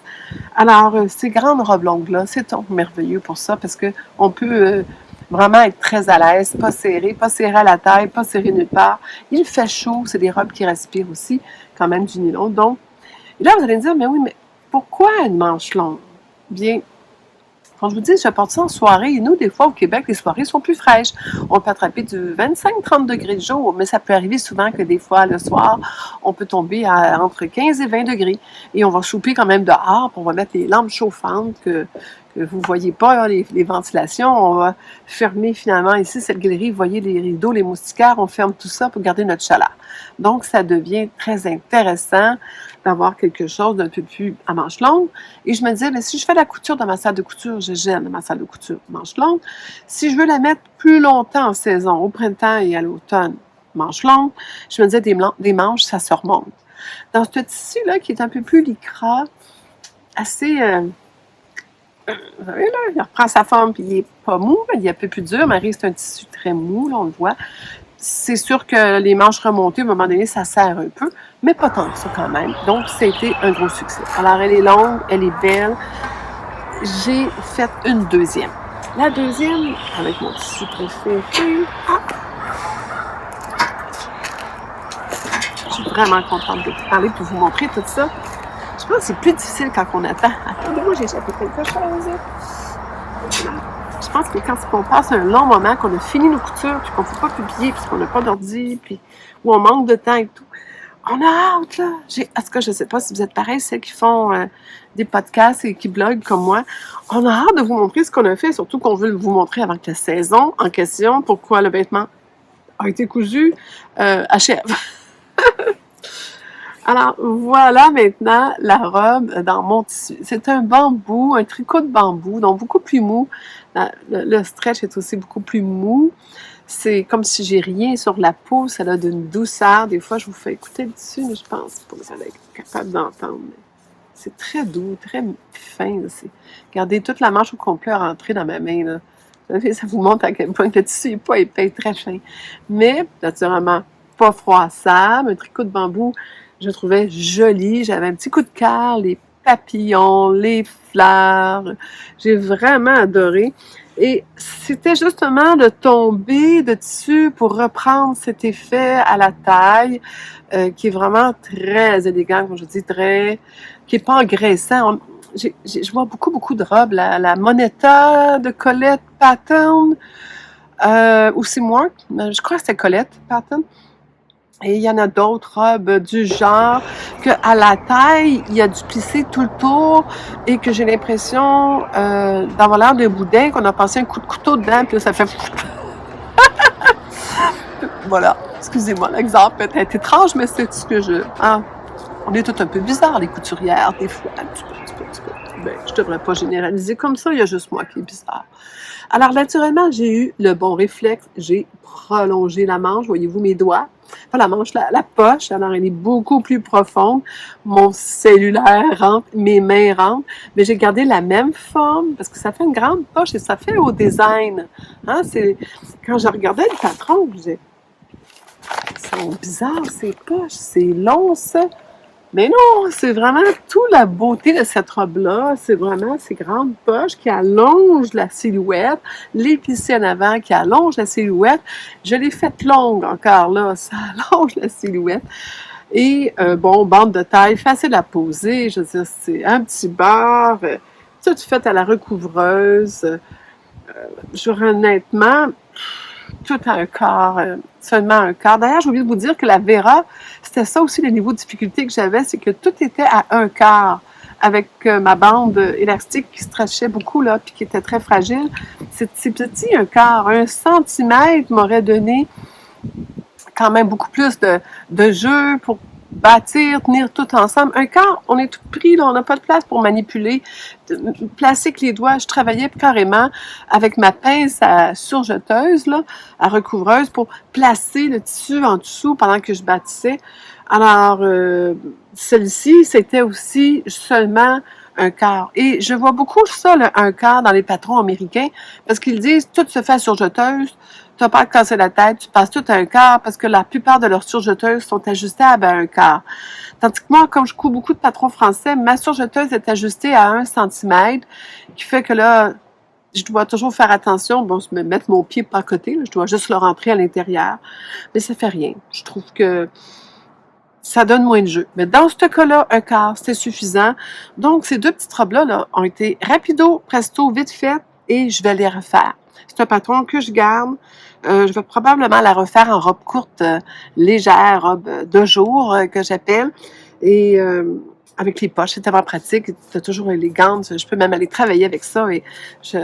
Alors, ces grandes robes longues-là, c'est merveilleux pour ça parce qu'on peut vraiment être très à l'aise, pas serré à la taille, pas serré nulle part. Il fait chaud, c'est des robes qui respirent aussi, quand même du nylon. Donc, et là, vous allez me dire, mais oui, mais pourquoi une manche longue? Bien, quand je vous dis, je porte ça en soirée, et nous, des fois, au Québec, les soirées sont plus fraîches. On peut attraper du 25-30 degrés de jour, mais ça peut arriver souvent que des fois, le soir, on peut tomber entre 15 et 20 degrés. Et on va souper quand même dehors, puis on va mettre les lampes chauffantes que vous ne voyez pas, là, les ventilations. On va fermer finalement ici cette galerie. Vous voyez les rideaux, les moustiquaires, on ferme tout ça pour garder notre chaleur. Donc, ça devient très intéressant d'avoir quelque chose d'un peu plus à manches longues. Et je me disais, mais si je fais la couture dans ma salle de couture, je gêne dans ma salle de couture manches longues. Si je veux la mettre plus longtemps en saison, au printemps et à l'automne, manches longues, je me disais, des manches, ça se remonte. Dans ce tissu-là, qui est un peu plus lycra, assez... vous voyez là, il reprend sa forme, puis il n'est pas mou, il est un peu plus dur, mais il reste un tissu très mou, là, on le voit. C'est sûr que les manches remontées, à un moment donné, ça serre un peu, mais pas tant que ça quand même. Donc, ça a été un gros succès. Alors, elle est longue, elle est belle. J'ai fait une deuxième. La deuxième, avec mon tissu préféré, vraiment contente de vous parler, de vous montrer tout ça. Je pense que c'est plus difficile quand on attend. Attendez-moi, j'ai échappé quelque chose. Je pense que quand on passe un long moment, qu'on a fini nos coutures, puis qu'on ne peut pas publier, puis qu'on n'a pas d'ordi, puis où on manque de temps et tout, on a hâte, là. En tout cas, je ne sais pas si vous êtes pareil, celles qui font des podcasts et qui bloguent comme moi. On a hâte de vous montrer ce qu'on a fait, surtout qu'on veut vous montrer avant que la saison en question, pourquoi le vêtement a été cousu, achève. Alors, voilà maintenant la robe dans mon tissu. C'est un bambou, un tricot de bambou, donc beaucoup plus mou. Le stretch est aussi beaucoup plus mou. C'est comme si j'ai rien sur la peau, ça a d'une douceur. Des fois, je vous fais écouter le tissu, mais je pense pas que vous allez être capable d'entendre. C'est très doux, très fin. Regardez, toute la manche au complet rentrée dans ma main, là. Ça vous montre à quel point le tissu n'est pas épais, très fin. Mais, naturellement, pas froissable. Un tricot de bambou, je le trouvais joli. J'avais un petit coup de cœur, les papillons, les fleurs. J'ai vraiment adoré. Et c'était justement de tomber de tissu pour reprendre cet effet à la taille, qui est vraiment très élégant, comme je dis, qui n'est pas engraissant. Je vois beaucoup de robes. La Moneta de Colette Pattern, ou c'est moi, je crois que c'était Colette Pattern. Et il y en a d'autres robes du genre qu'à la taille, il y a du plissé tout le tour et que j'ai l'impression d'avoir l'air d'un boudin, qu'on a passé un coup de couteau dedans, puis là, ça fait... Voilà, excusez-moi, l'exemple peut être étrange, mais c'est ce que je... Hein? On est tous un peu bizarres, les couturières, des fois, un petit peu. Ben, je devrais pas généraliser comme ça, il y a juste moi qui est bizarre. Alors, naturellement, j'ai eu le bon réflexe, j'ai prolongé la manche, voyez-vous mes doigts, pas la manche, la poche, alors elle est beaucoup plus profonde, mon cellulaire rentre, mes mains rentrent, mais j'ai gardé la même forme, parce que ça fait une grande poche et ça fait au design. Hein? Quand je regardais le patron, je disais, ils sont bizarres ces poches, c'est long ça. Mais non, c'est vraiment toute la beauté de cette robe-là. C'est vraiment ces grandes poches qui allongent la silhouette, les plissés en avant qui allongent la silhouette. Je l'ai faite longue encore, là. Ça allonge la silhouette. Et, bande de taille, facile à poser. Je veux dire, c'est un petit bar, tout fait à la recouvreuse. Honnêtement, tout à un quart, seulement un quart. D'ailleurs, j'ai oublié de vous dire que la Vera, c'était ça aussi le niveau de difficulté que j'avais, c'est que tout était à un quart avec ma bande élastique qui se stretchait beaucoup, là, puis qui était très fragile. C'est petit, un quart. 1 centimètre m'aurait donné quand même beaucoup plus de jeu pour bâtir, tenir tout ensemble. Un quart, on est tout pris, là, on n'a pas de place pour manipuler, placer que les doigts. Je travaillais carrément avec ma pince à surjeteuse, là, à recouvreuse, pour placer le tissu en dessous pendant que je bâtissais. Alors, celle-ci, c'était aussi seulement un quart. Et je vois beaucoup ça, le un quart, dans les patrons américains, parce qu'ils disent tout se fait à surjeteuse. Tu n'as pas à te casser la tête, tu passes tout à un quart parce que la plupart de leurs surjeteuses sont ajustées à un quart. Tandis que moi, comme je couds beaucoup de patrons français, ma surjeteuse est ajustée à 1 centimètre, qui fait que là, je dois toujours faire attention, me mettre mon pied pas à côté, là, je dois juste le rentrer à l'intérieur. Mais ça fait rien. Je trouve que ça donne moins de jeu. Mais dans ce cas-là, un quart, c'était suffisant. Donc, ces deux petites robes-là là, ont été rapido, presto, vite faites, et je vais les refaire. C'est un patron que je garde. Je vais probablement la refaire en robe courte, légère, robe de jour que j'appelle. Et avec les poches, c'est tellement pratique. C'est toujours élégante. Je peux même aller travailler avec ça et je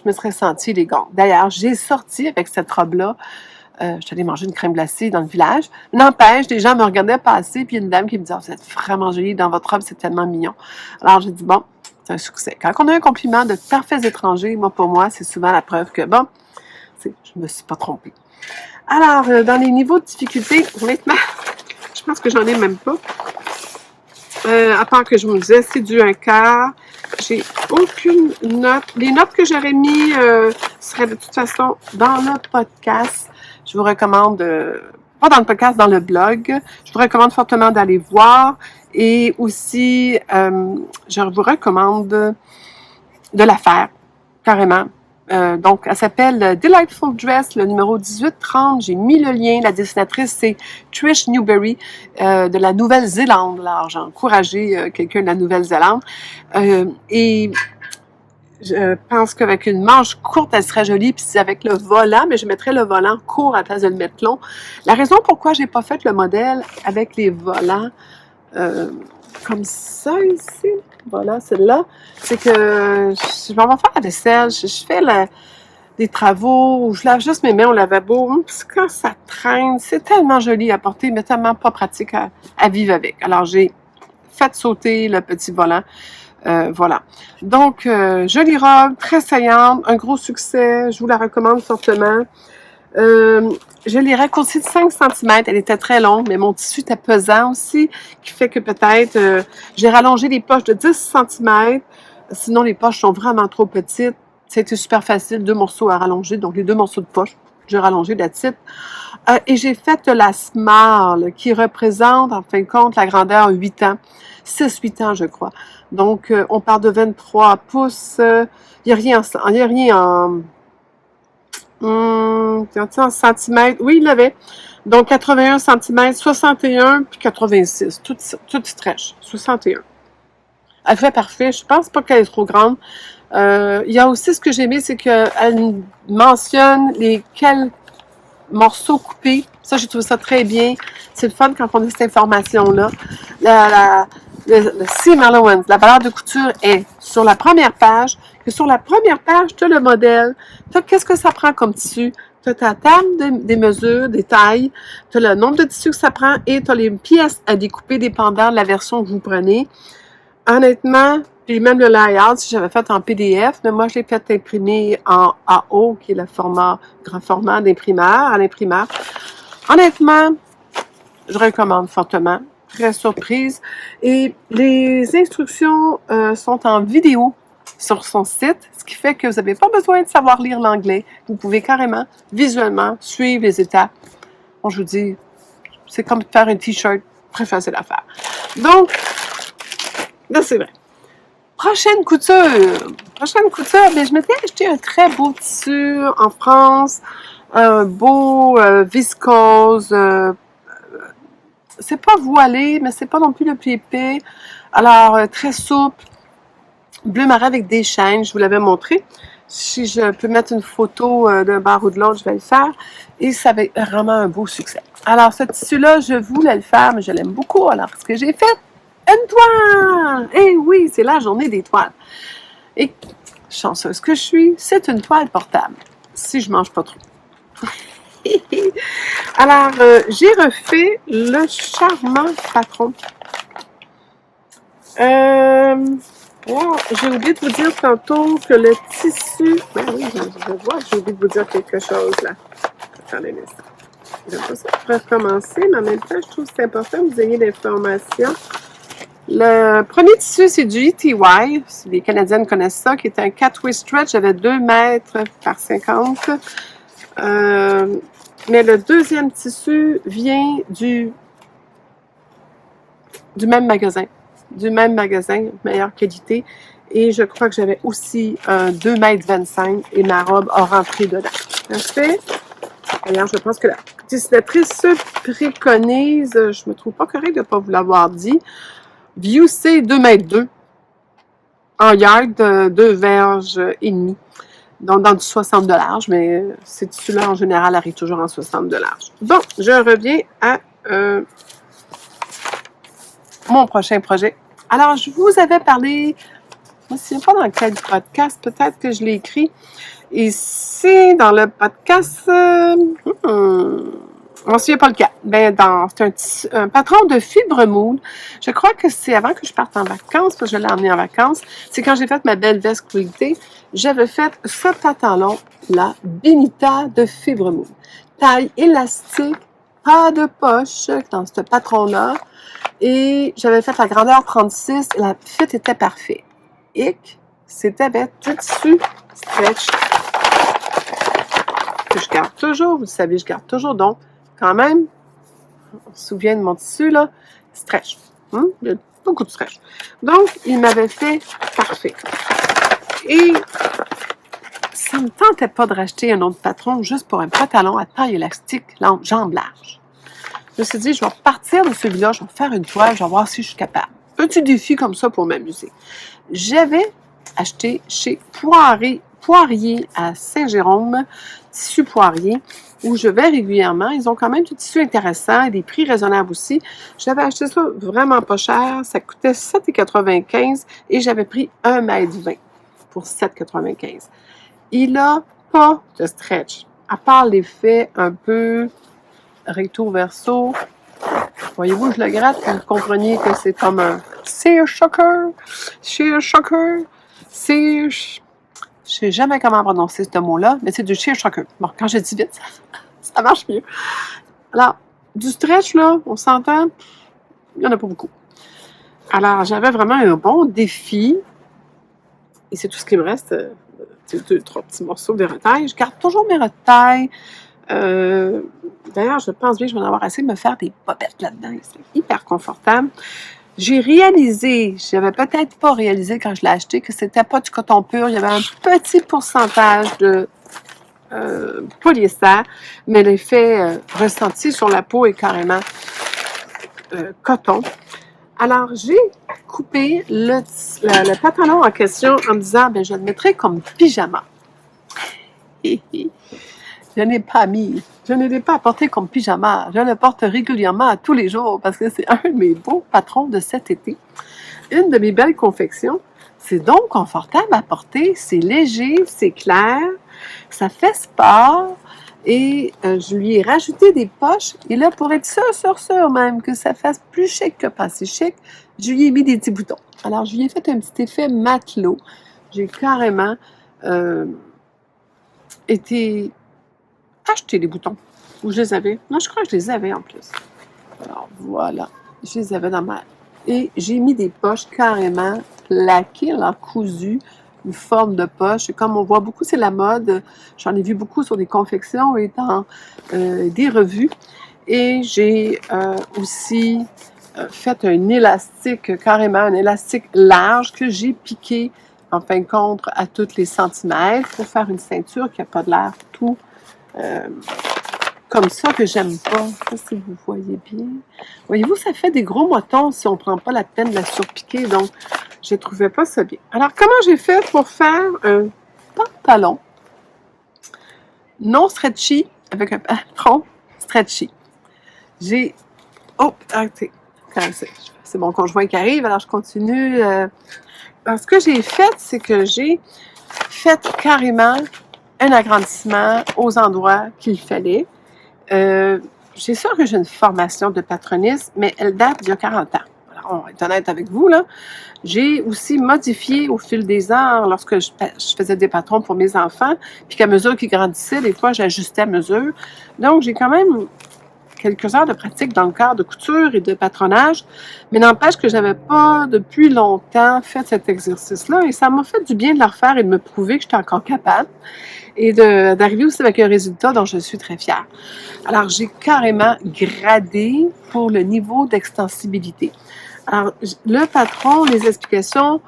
me serais sentie élégante. D'ailleurs, j'ai sorti avec cette robe-là. Je suis allée manger une crème glacée dans le village. N'empêche, des gens me regardaient passer, puis il y a une dame qui me dit « vous êtes vraiment jolie dans votre robe, c'est tellement mignon. » Alors, j'ai dit « bon, c'est un succès. » Quand on a un compliment de parfaits étrangers, pour moi, c'est souvent la preuve que, bon, je me suis pas trompée. Alors, dans les niveaux de difficulté, honnêtement, je pense que j'en ai même pas. À part que je vous disais, c'est du un quart. J'ai aucune note. Les notes que j'aurais mis seraient de toute façon dans le podcast. Je vous recommande, pas dans le podcast, dans le blog. Je vous recommande fortement d'aller voir. Et aussi, je vous recommande de la faire, carrément. Donc, elle s'appelle Delightful Dress, le numéro 1830. J'ai mis le lien. La dessinatrice, c'est Trish Newberry de la Nouvelle-Zélande. Alors, j'ai encouragé quelqu'un de la Nouvelle-Zélande. Et je pense qu'avec une manche courte, elle serait jolie. Puis avec le volant, mais je mettrais le volant court à la place de le mettre long. La raison pourquoi j'ai pas fait le modèle avec les volants comme ça ici, voilà, celle-là, c'est que je vais faire la vaisselle, je fais des travaux, je lave juste mes mains au lavabo, parce que quand ça traîne, c'est tellement joli à porter, mais tellement pas pratique à vivre avec. Alors, j'ai fait sauter le petit volant. Voilà. Donc, jolie robe, très saillante, un gros succès, je vous la recommande fortement. Je l'ai raccourcie de 5 cm. Elle était très longue, mais mon tissu était pesant aussi, qui fait que peut-être j'ai rallongé les poches de 10 cm. Sinon, les poches sont vraiment trop petites. C'était super facile, 2 morceaux à rallonger, donc les 2 morceaux de poche. J'ai rallongé la titre. Et j'ai fait de la small, qui représente, en fin de compte, la grandeur 8 ans. 6-8 ans, je crois. Donc, on part de 23 pouces. Il n'y a rien en en centimètres. Oui, il l'avait. Donc, 81 cm, 61 puis 86. Tout stretch. 61. Elle fait parfait. Je pense pas qu'elle est trop grande. Il y a aussi ce que j'ai aimé, c'est qu'elle mentionne quels morceaux coupés. Ça, j'ai trouvé ça très bien. C'est le fun quand on a cette information-là. Le seam allowance, la valeur de couture est sur la première page. Et sur la première page, tu as le modèle. Tu as qu'est-ce que ça prend comme tissu. Tu as ta table des mesures, des tailles. Tu as le nombre de tissus que ça prend et tu as les pièces à découper dépendant de la version que vous prenez. Honnêtement, puis même le layout, si j'avais fait en PDF, mais moi, je l'ai fait imprimer en AO, qui est le grand format d'imprimeur, à l'imprimeur. Honnêtement, je recommande fortement. Très surprise. Et les instructions sont en vidéo sur son site, ce qui fait que vous n'avez pas besoin de savoir lire l'anglais. Vous pouvez carrément, visuellement, suivre les étapes. Bon, je vous dis, c'est comme faire un T-shirt, très facile à faire. Donc, là, c'est vrai. Prochaine couture, mais je m'étais acheté un très beau tissu en France, un beau viscose, c'est pas voilé, mais c'est pas non plus le plus épais. Alors, très souple, bleu marin avec des chaînes, je vous l'avais montré. Si je peux mettre une photo d'un bord ou de l'autre, je vais le faire. Et ça va être vraiment un beau succès. Alors, ce tissu-là, je voulais le faire, mais je l'aime beaucoup. Alors, ce que j'ai fait, une toile! Eh oui, c'est la journée des toiles. Et chanceuse que je suis, c'est une toile portable. Si je mange pas trop. Alors, j'ai refait le charmant patron. J'ai oublié de vous dire tantôt que le tissu... Ben oui, je vois, j'ai oublié de vous dire quelque chose, là. Attendez un instant. Je vais pas ça pour recommencer, mais en même temps, je trouve que c'est important que vous ayez l'information. Le premier tissu, c'est du ETY. Les Canadiennes connaissent ça, qui est un 4-way stretch. J'avais 2 mètres par 50. Mais le deuxième tissu vient du même magasin. Du même magasin, meilleure qualité. Et je crois que j'avais aussi un 2 mètres 25 et ma robe a rentré dedans. Parfait. D'ailleurs, je pense que la dessinatrice préconise, je me trouve pas correct de ne pas vous l'avoir dit, View C 2 mètres 2 en yard de 2 verges et demi. Donc, dans du 60 de large, mais ces tissus-là, en général, arrivent toujours en 60 de large. Bon, je reviens à mon prochain projet. Alors, je vous avais parlé, je ne sais pas dans quel podcast, peut-être que je l'ai écrit. Ici, dans le podcast, on ne se souvient pas lequel. Ben, c'est un patron de fibre moule. Je crois que c'est avant que je parte en vacances, parce que je l'ai emmené en vacances. C'est quand j'ai fait ma belle veste quiltée. J'avais fait ce pantalon-là, Benita de fibre moule. Taille élastique, pas de poche dans ce patron-là. Et j'avais fait la grandeur 36 et la fit était parfait. Et c'était avec tout tissu stretch que je garde toujours. Vous le savez, je garde toujours. Donc, quand même, on se souvient de mon tissu, là, stretch. Il y a beaucoup de stretch. Donc, il m'avait fait parfait. Et ça me tentait pas de racheter un autre patron juste pour un pantalon à taille élastique, jambes larges. Je me suis dit, je vais partir de celui-là, je vais faire une toile, je vais voir si je suis capable. Petit défi comme ça pour m'amuser. J'avais acheté chez Poirier à Saint-Jérôme, tissu Poirier, où je vais régulièrement. Ils ont quand même du tissu intéressant et des prix raisonnables aussi. J'avais acheté ça vraiment pas cher. Ça coûtait 7,95 et j'avais pris 1,20 m pour 7,95. Il n'a pas de stretch, à part l'effet un peu recto verso. Voyez-vous, je le gratte, vous compreniez que c'est comme un sear shocker. Je sais jamais comment prononcer ce mot-là, mais c'est du shear shocker. Bon, quand je dis vite, ça marche mieux. Alors, du stretch, là, on s'entend, il n'y en a pas beaucoup. Alors, j'avais vraiment un bon défi. Et c'est tout ce qui me reste. C'est 2-3 petits morceaux de retail. Je garde toujours mes retails. D'ailleurs, je pense bien que je vais en avoir assez de me faire des bobettes là-dedans. C'est hyper confortable. J'ai réalisé, j'avais peut-être pas réalisé quand je l'ai acheté, que c'était pas du coton pur. Il y avait un petit pourcentage de polyester, mais l'effet ressenti sur la peau est carrément coton. Alors, j'ai coupé le pantalon en question en me disant, ben, je le mettrai comme pyjama. Je n'ai pas mis, je ne l'ai pas apporté comme pyjama. Je le porte régulièrement tous les jours parce que c'est un de mes beaux patrons de cet été. Une de mes belles confections. C'est donc confortable à porter, c'est léger, c'est clair, ça fait sport et je lui ai rajouté des poches. Et là, pour être sûr même que ça fasse plus chic que pas si chic, je lui ai mis des petits boutons. Alors, je lui ai fait un petit effet matelot. J'ai carrément été acheter les boutons. Où je les avais? Non, je crois que je les avais en plus. Alors, voilà. Je les avais dans ma... Et j'ai mis des poches carrément plaquées, alors cousues, une forme de poche. Et comme on voit beaucoup, c'est la mode. J'en ai vu beaucoup sur des confections et dans des revues. Et j'ai aussi fait un élastique, carrément un élastique large que j'ai piqué, en fin de compte, à tous les centimètres pour faire une ceinture qui n'a pas de l'air tout comme ça que j'aime pas. Ça, si vous voyez bien. Voyez-vous, ça fait des gros motons si on ne prend pas la peine de la surpiquer. Donc, je ne trouvais pas ça bien. Alors, comment j'ai fait pour faire un pantalon non stretchy avec un patron stretchy? J'ai... Oh, arrêtez. C'est mon conjoint qui arrive, alors je continue. Alors, ce que j'ai fait, c'est que j'ai fait carrément un agrandissement aux endroits qu'il fallait. J'ai sûr que j'ai une formation de patronisme, mais elle date d'il y a 40 ans. Alors, on va être honnête avec vous, là. J'ai aussi modifié au fil des ans, lorsque je faisais des patrons pour mes enfants, puis qu'à mesure qu'ils grandissaient, des fois, j'ajustais à mesure. Donc, j'ai quand même quelques heures de pratique dans le cadre de couture et de patronage, mais n'empêche que j'avais pas depuis longtemps fait cet exercice-là, et ça m'a fait du bien de le refaire et de me prouver que j'étais encore capable, et d'arriver aussi avec un résultat dont je suis très fière. Alors, j'ai carrément gradé pour le niveau d'extensibilité. Alors, le patron, les explications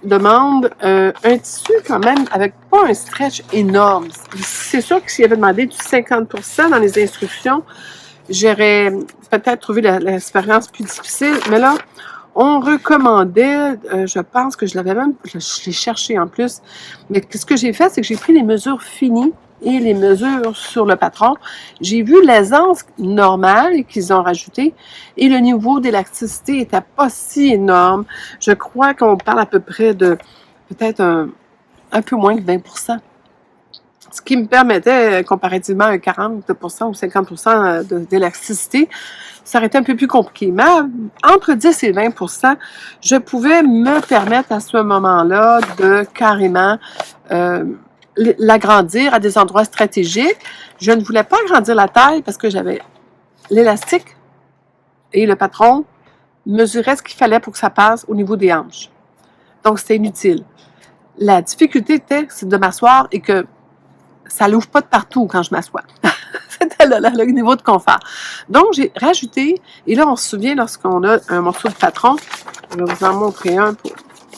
demandent un tissu quand même avec pas un stretch énorme. C'est sûr que s'il avait demandé du 50% dans les instructions, j'aurais peut-être trouvé l'expérience plus difficile, mais là, on recommandait, je pense que je l'ai cherché en plus, mais ce que j'ai fait, c'est que j'ai pris les mesures finies et les mesures sur le patron. J'ai vu l'aisance normale qu'ils ont rajoutée et le niveau d'élasticité n'était pas si énorme. Je crois qu'on parle à peu près de peut-être un peu moins que 20%. Ce qui me permettait, comparativement à 40% ou 50% d'élasticité, ça aurait été un peu plus compliqué. Mais entre 10 et 20%, je pouvais me permettre à ce moment-là de carrément l'agrandir à des endroits stratégiques. Je ne voulais pas agrandir la taille parce que j'avais l'élastique et le patron mesuraient ce qu'il fallait pour que ça passe au niveau des hanches. Donc, c'était inutile. La difficulté était de m'asseoir et que ça l'ouvre pas de partout quand je m'assois. C'était le niveau de confort. Donc, j'ai rajouté, et là, on se souvient lorsqu'on a un morceau de patron, je vais vous en montrer un pour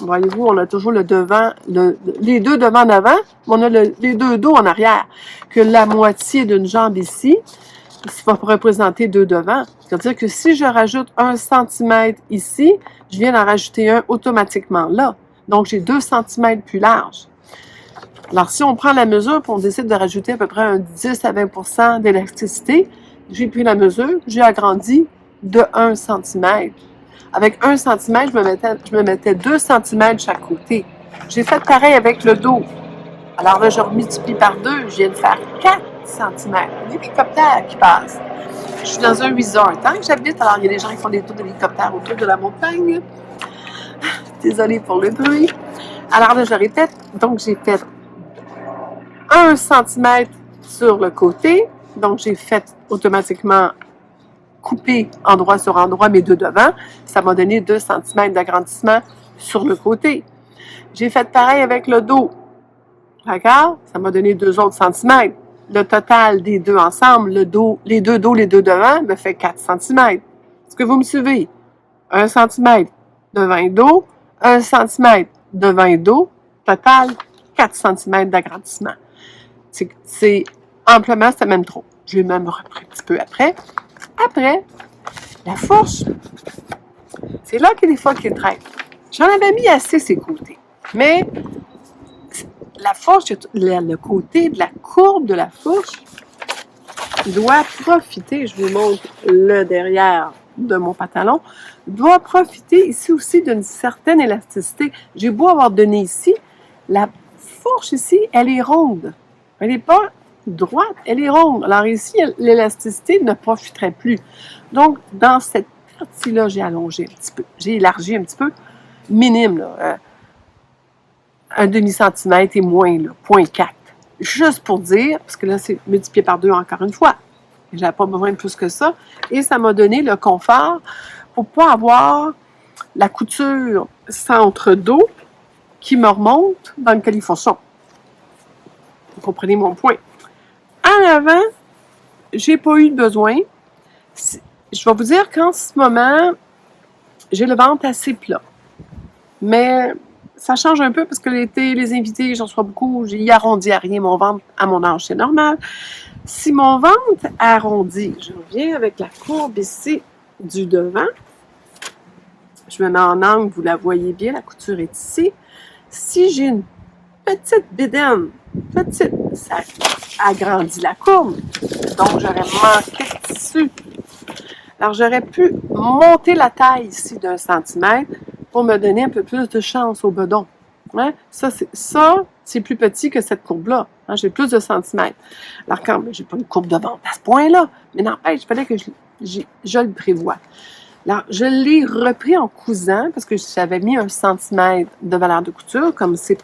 Voyez-vous, on a toujours le devant, les deux devant en avant, mais on a les deux dos en arrière. Que la moitié d'une jambe ici, ça va représenter deux devants. C'est-à-dire que si je rajoute 1 cm ici, je viens d'en rajouter un automatiquement là. Donc, j'ai 2 cm plus large. Alors, si on prend la mesure et on décide de rajouter à peu près un 10 à 20 d'élasticité, j'ai pris la mesure, j'ai agrandi de 1 cm. Avec 1 cm, je me mettais 2 cm de chaque côté. J'ai fait pareil avec le dos. Alors là, je multiplie par 2, je viens de faire 4 cm. Un hélicoptère qui passe. Je suis dans un resort. Tant que j'habite, alors il y a des gens qui font des tours d'hélicoptère autour de la montagne. Désolée pour le bruit. Alors là, je répète. Donc, j'ai fait 1 cm sur le côté. Donc, j'ai fait automatiquement couper endroit sur endroit mes deux devants. Ça m'a donné 2 cm d'agrandissement sur le côté. J'ai fait pareil avec le dos. D'accord? Ça m'a donné 2 autres centimètres. Le total des deux ensemble, les deux dos, les deux devants, me fait 4 cm. Est-ce que vous me suivez? 1 cm devant et dos, 1 cm devant et dos, total 4 cm d'agrandissement. C'est amplement, c'était même trop. Je l'ai même repris un petit peu après. Après, la fourche, c'est là qu'il y a des fois qu'il traîne. J'en avais mis assez ses côtés. Mais la fourche, le côté de la courbe de la fourche doit profiter, je vous montre le derrière de mon pantalon, doit profiter ici aussi d'une certaine élasticité. J'ai beau avoir donné ici, la fourche ici, elle est ronde. Elle n'est pas droite, elle est ronde. Alors ici, l'élasticité ne profiterait plus. Donc, dans cette partie-là, j'ai allongé un petit peu, j'ai élargi un petit peu, minime, là, un demi-centimètre et moins, là, 0,4. Juste pour dire, parce que là, c'est multiplié par 2 encore une fois. Je n'avais pas besoin de plus que ça. Et ça m'a donné le confort pour ne pas avoir la couture centre-dos qui me remonte dans le califourchon. Vous comprenez mon point. En avant, j'ai pas eu besoin. Je vais vous dire qu'en ce moment, j'ai le ventre assez plat. Mais ça change un peu parce que l'été, les invités, j'en reçois beaucoup, j'ai arrondi à rien mon ventre à mon âge, c'est normal. Si mon ventre arrondi, je reviens avec la courbe ici du devant. Je me mets en angle, vous la voyez bien, la couture est ici. Si j'ai une petite bédaine, ça agrandit la courbe, donc j'aurais manqué de tissu. Alors j'aurais pu monter la taille ici d'1 centimètre pour me donner un peu plus de chance au bedon. Hein? Ça, c'est plus petit que cette courbe-là. Hein? J'ai plus de centimètres. Alors, quand j'ai pas une courbe de ventre à ce point-là, mais n'empêche, il fallait que je le prévoie. Alors, je l'ai repris en cousant parce que j'avais mis 1 centimètre de valeur de couture, comme c'est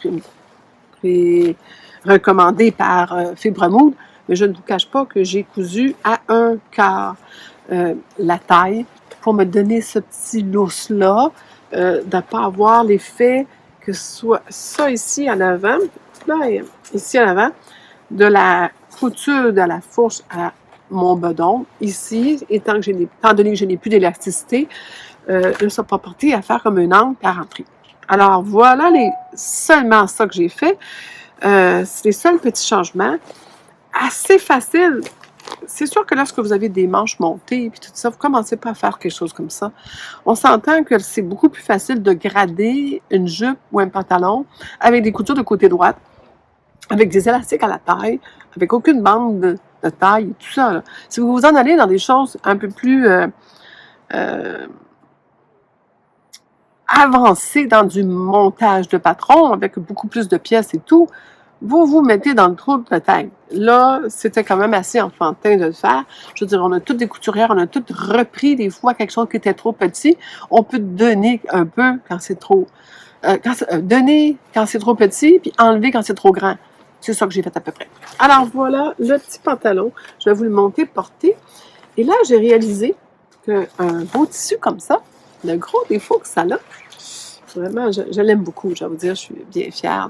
recommandé par Fibre Mood, mais je ne vous cache pas que j'ai cousu à 1/4 la taille pour me donner ce petit lousse-là, de ne pas avoir l'effet que ce soit ça ici en avant, là, ici en avant, de la couture de la fourche à mon bedon. Ici, étant donné que je n'ai plus d'élasticité, je ne suis pas portée à faire comme un angle à rentrer. Alors, voilà seulement ça que j'ai fait. C'est les seuls petits changements. Assez facile. C'est sûr que lorsque vous avez des manches montées et tout ça, vous ne commencez pas à faire quelque chose comme ça. On s'entend que c'est beaucoup plus facile de grader une jupe ou un pantalon avec des coutures de côté droite, avec des élastiques à la taille, avec aucune bande de taille et tout ça. Là. Si vous vous en allez dans des choses un peu plus avancées dans du montage de patron, avec beaucoup plus de pièces et tout, vous vous mettez dans le trou de taille. Là, c'était quand même assez enfantin de le faire. Je veux dire, on a toutes des couturières, on a toutes repris des fois quelque chose qui était trop petit. On peut donner un peu quand c'est trop... donner quand c'est trop petit, puis enlever quand c'est trop grand. C'est ça que j'ai fait à peu près. Alors voilà le petit pantalon. Je vais vous le monter, porter. Et là, j'ai réalisé qu'un beau tissu comme ça, le gros défaut que ça a, vraiment, je l'aime beaucoup. Je vais vous dire, je suis bien fière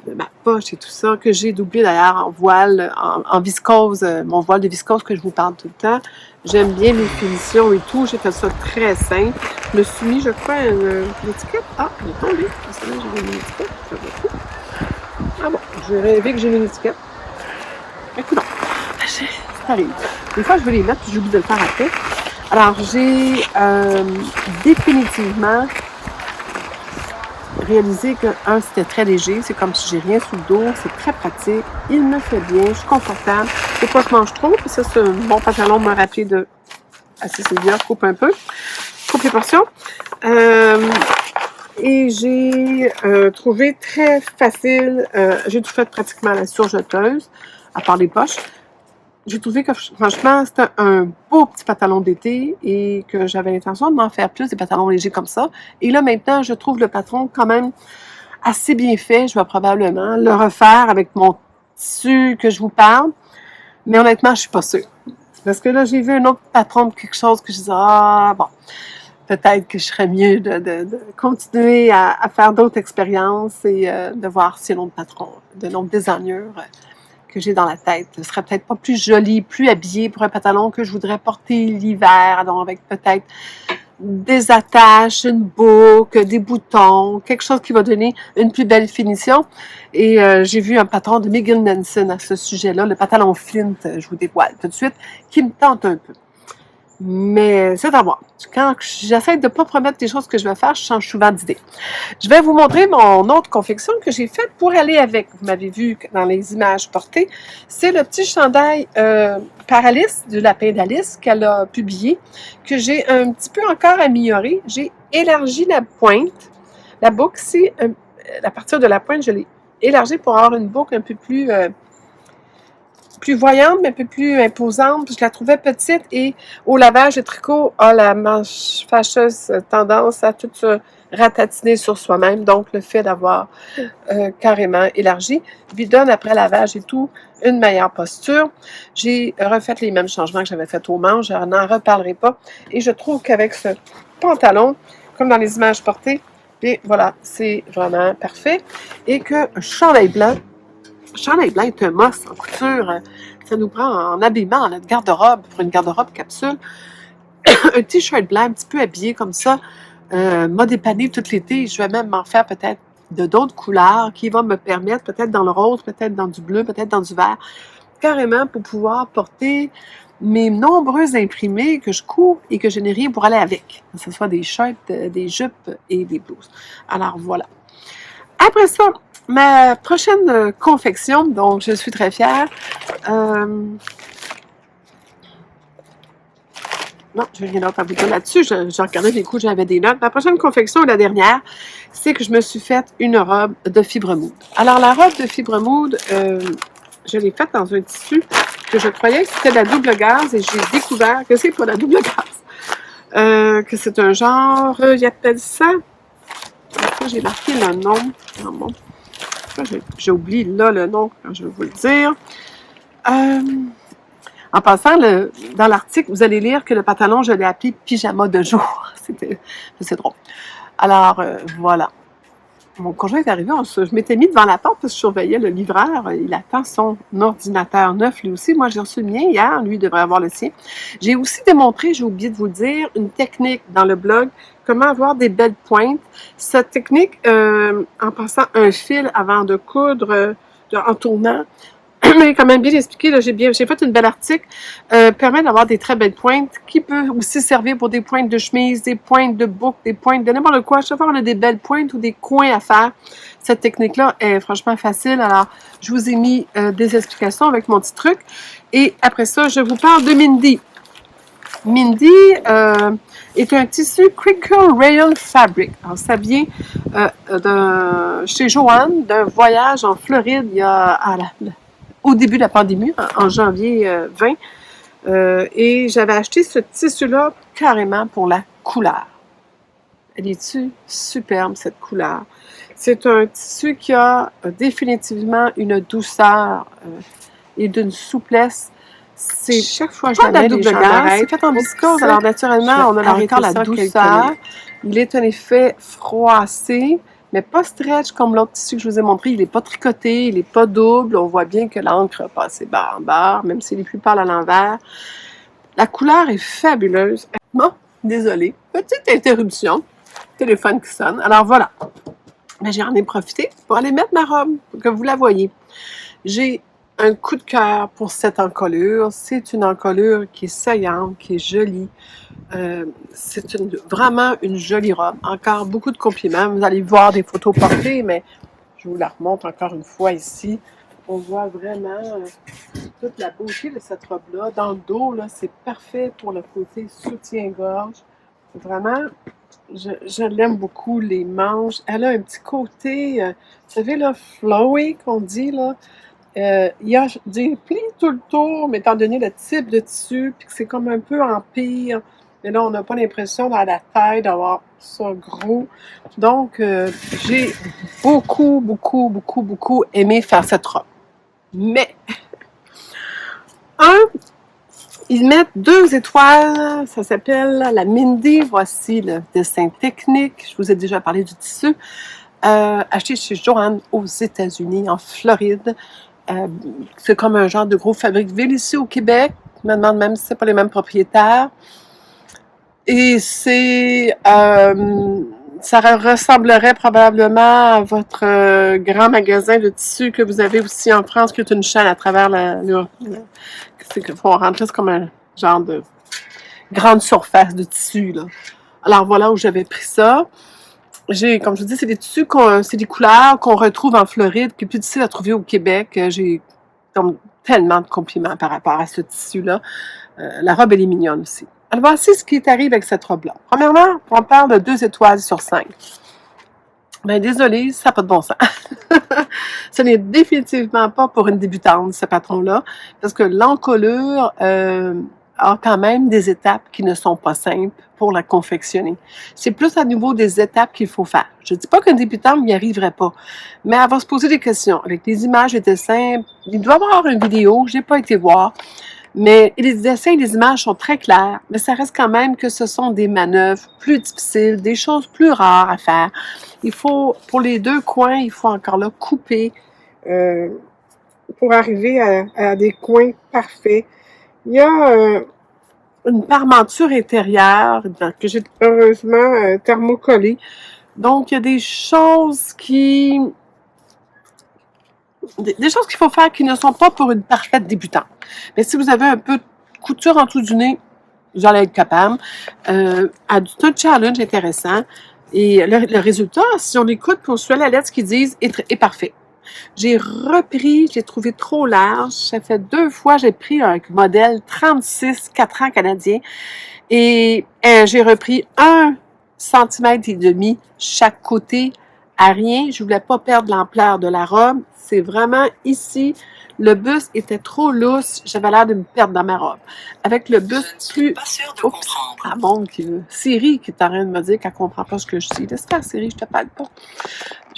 ma poche et tout ça, que j'ai doublé d'ailleurs en voile, en viscose, mon voile de viscose que je vous parle tout le temps. J'aime bien mes finitions et tout. J'ai fait ça très simple. Je me suis mis, je crois, une étiquette. Ah, elle est tombée. Là, j'ai mis une étiquette. Ça va fou. Ah bon, j'ai rêvé que j'ai mis une étiquette. Écoute, ça arrive. Des fois, je vais les mettre puis j'oublie de le faire après. Alors, j'ai définitivement réalisé que, c'était très léger. C'est comme si j'ai rien sous le dos. C'est très pratique. Il me fait bien. Je suis confortable. Des fois, je mange trop. Puis ça, c'est un bon pantalon me rappeler de... Assez Sylvia, coupe un peu. Coupe les portions. Et j'ai trouvé très facile. J'ai tout fait pratiquement à la surjeteuse, à part les poches. J'ai trouvé que, franchement, c'était un beau petit pantalon d'été et que j'avais l'intention de m'en faire plus, des pantalons légers comme ça. Et là, maintenant, je trouve le patron quand même assez bien fait. Je vais probablement le refaire avec mon tissu que je vous parle. Mais honnêtement, je suis pas sûre. Parce que là, j'ai vu un autre patron de quelque chose que je disais, ah, bon, peut-être que je serais mieux de continuer à faire d'autres expériences et de voir si l'autre patron, de l'autre designer que j'ai dans la tête ne serait peut-être pas plus joli, plus habillé pour un pantalon que je voudrais porter l'hiver, donc avec peut-être des attaches, une boucle, des boutons, quelque chose qui va donner une plus belle finition. Et j'ai vu un patron de Megan Nansen à ce sujet-là, le pantalon Flint, je vous dévoile tout de suite, qui me tente un peu. Mais c'est à voir. Quand j'essaie de ne pas promettre des choses que je vais faire, je change souvent d'idée. Je vais vous montrer mon autre confection que j'ai faite pour aller avec. Vous m'avez vu dans les images portées. C'est le petit chandail par Alice, du lapin d'Alice, qu'elle a publié, que j'ai un petit peu encore amélioré. J'ai élargi la pointe. La boucle, c'est à partir de la pointe, je l'ai élargie pour avoir une boucle un peu plus voyante, mais un peu plus imposante. Je la trouvais petite et au lavage, le tricot a la manche fâcheuse tendance à tout se ratatiner sur soi-même. Donc, le fait d'avoir carrément élargi lui donne, après lavage et tout, une meilleure posture. J'ai refait les mêmes changements que j'avais fait aux manches. Je n'en reparlerai pas. Et je trouve qu'avec ce pantalon, comme dans les images portées, et voilà, c'est vraiment parfait. Et que un chandail blanc est un must en couture. Ça nous prend en habillement, en notre garde-robe, pour une garde-robe capsule. Un t-shirt blanc, un petit peu habillé comme ça, m'a dépanné tout l'été. Je vais même m'en faire peut-être de d'autres couleurs qui vont me permettre, peut-être dans le rose, peut-être dans du bleu, peut-être dans du vert, carrément pour pouvoir porter mes nombreux imprimés que je couds et que je n'ai rien pour aller avec. Que ce soit des shirts, des jupes et des blouses. Alors voilà. Après ça, ma prochaine confection, dont je suis très fière, non, je n'ai rien d'autre à vous dire là-dessus. Je regardais les coups, j'avais des notes. Ma prochaine confection, la dernière, c'est que je me suis faite une robe de fibre moude. Alors, la robe de fibre moude, je l'ai faite dans un tissu que je croyais que c'était de la double gaze et j'ai découvert que c'est pas de la double gaze. Que c'est un genre, ils appellent ça, j'ai marqué le nom. Non, bon. J'ai oublié là le nom quand je vais vous le dire. En passant, dans l'article, vous allez lire que le pantalon, je l'ai appelé pyjama de jour. C'est drôle. Alors, voilà. Mon conjoint est arrivé, je m'étais mis devant la porte parce que je surveillais le livreur. Il attend son ordinateur neuf, lui aussi. Moi, j'ai reçu le mien hier. Lui, il devrait avoir le sien. J'ai aussi démontré, j'ai oublié de vous le dire, une technique dans le blog, comment avoir des belles pointes. Cette technique, en passant un fil avant de coudre, en tournant, mais quand même bien expliqué, là, j'ai fait une belle article, permet d'avoir des très belles pointes qui peut aussi servir pour des pointes de chemise, des pointes de boucle, des pointes de n'importe quoi. Chaque fois on a des belles pointes ou des coins à faire. Cette technique-là est franchement facile. Alors, je vous ai mis des explications avec mon petit truc. Et après ça, je vous parle de Mindy. Mindy est un tissu Crinkle Rayon Fabric. Alors, ça vient chez Joanne, d'un voyage en Floride il y a au début de la pandémie, en janvier 20. Et j'avais acheté ce tissu-là carrément pour la couleur. Elle est-tu superbe, cette couleur? C'est un tissu qui a définitivement une douceur et d'une souplesse. C'est chaque fois que je la mets, double gaze. C'est fait en viscose, alors naturellement, on a encore la douceur. Il est un effet froissé, mais pas stretch comme l'autre tissu que je vous ai montré. Il n'est pas tricoté, il n'est pas double. On voit bien que l'encre a passé barre en barre, même s'il est plus pâle à l'envers. La couleur est fabuleuse. Bon, désolée, petite interruption. Téléphone qui sonne. Alors voilà. Mais j'en ai profité pour aller mettre ma robe, pour que vous la voyez. J'ai un coup de cœur pour cette encolure. C'est une encolure qui est saillante, qui est jolie. C'est vraiment une jolie robe. Encore beaucoup de compliments. Vous allez voir des photos portées, mais je vous la remonte encore une fois ici. On voit vraiment toute la beauté de cette robe-là. Dans le dos, là, c'est parfait pour le côté soutien-gorge. Vraiment, je l'aime beaucoup, les manches. Elle a un petit côté, vous savez, là, flowy qu'on dit, là. Il y a des plis tout le tour, mais étant donné le type de tissu, puis que c'est comme un peu en pire. Mais là, on n'a pas l'impression dans la taille d'avoir ça gros. Donc, j'ai beaucoup aimé faire cette robe. Mais, ils mettent 2 étoiles, ça s'appelle la Mindy. Voici le dessin technique. Je vous ai déjà parlé du tissu. Acheté chez Joanne aux États-Unis, en Floride. C'est comme un genre de gros fabrique-ville ici au Québec. Je me demande même si c'est pas les mêmes propriétaires. Et c'est... ça ressemblerait probablement à votre grand magasin de tissus que vous avez aussi en France, qui est une chaîne à travers c'est qu'il faut rentrer, c'est comme un genre de grande surface de tissu, là. Alors voilà où j'avais pris ça. Comme je vous dis, c'est des tissus, c'est des couleurs qu'on retrouve en Floride, qui est plus difficile à trouver au Québec. J'ai comme tellement de compliments par rapport à ce tissu-là. La robe, elle est mignonne aussi. Alors voici ce qui arrive avec cette robe-là. Premièrement, on parle de 2 étoiles sur 5. Ben désolé, ça n'a pas de bon sens. Ce n'est définitivement pas pour une débutante, ce patron-là, parce que l'encolure a quand même des étapes qui ne sont pas simples pour la confectionner. C'est plus à niveau des étapes qu'il faut faire. Je ne dis pas qu'une débutante n'y arriverait pas, mais elle va se poser des questions. Avec les images et dessins, il doit y avoir une vidéo, je n'ai pas été voir, mais les dessins et les images sont très clairs, mais ça reste quand même que ce sont des manœuvres plus difficiles, des choses plus rares à faire. Il faut, pour les 2 coins, il faut encore là couper pour arriver à des coins parfaits. Il y a une parmenture intérieure que j'ai heureusement thermocollée. Donc, il y a des choses des choses qu'il faut faire qui ne sont pas pour une parfaite débutante. Mais si vous avez un peu de couture en dessous du nez, vous allez être capable. C'est un challenge intéressant. Et le résultat, si on écoute pour suivre la lettre, ce qu'ils disent est parfait. J'ai trouvé trop large. Ça fait 2 fois, j'ai pris un modèle 36 4 ans canadien et j'ai repris 1,5 cm chaque côté à rien. Je voulais pas perdre l'ampleur de la robe. C'est vraiment ici. Le buste était trop lousse. J'avais l'air de me perdre dans ma robe. Avec le buste plus... Oups! Ah bon, Siri qui est en train de me dire qu'elle comprend pas ce que je dis. Laisse faire, Siri, je te parle pas.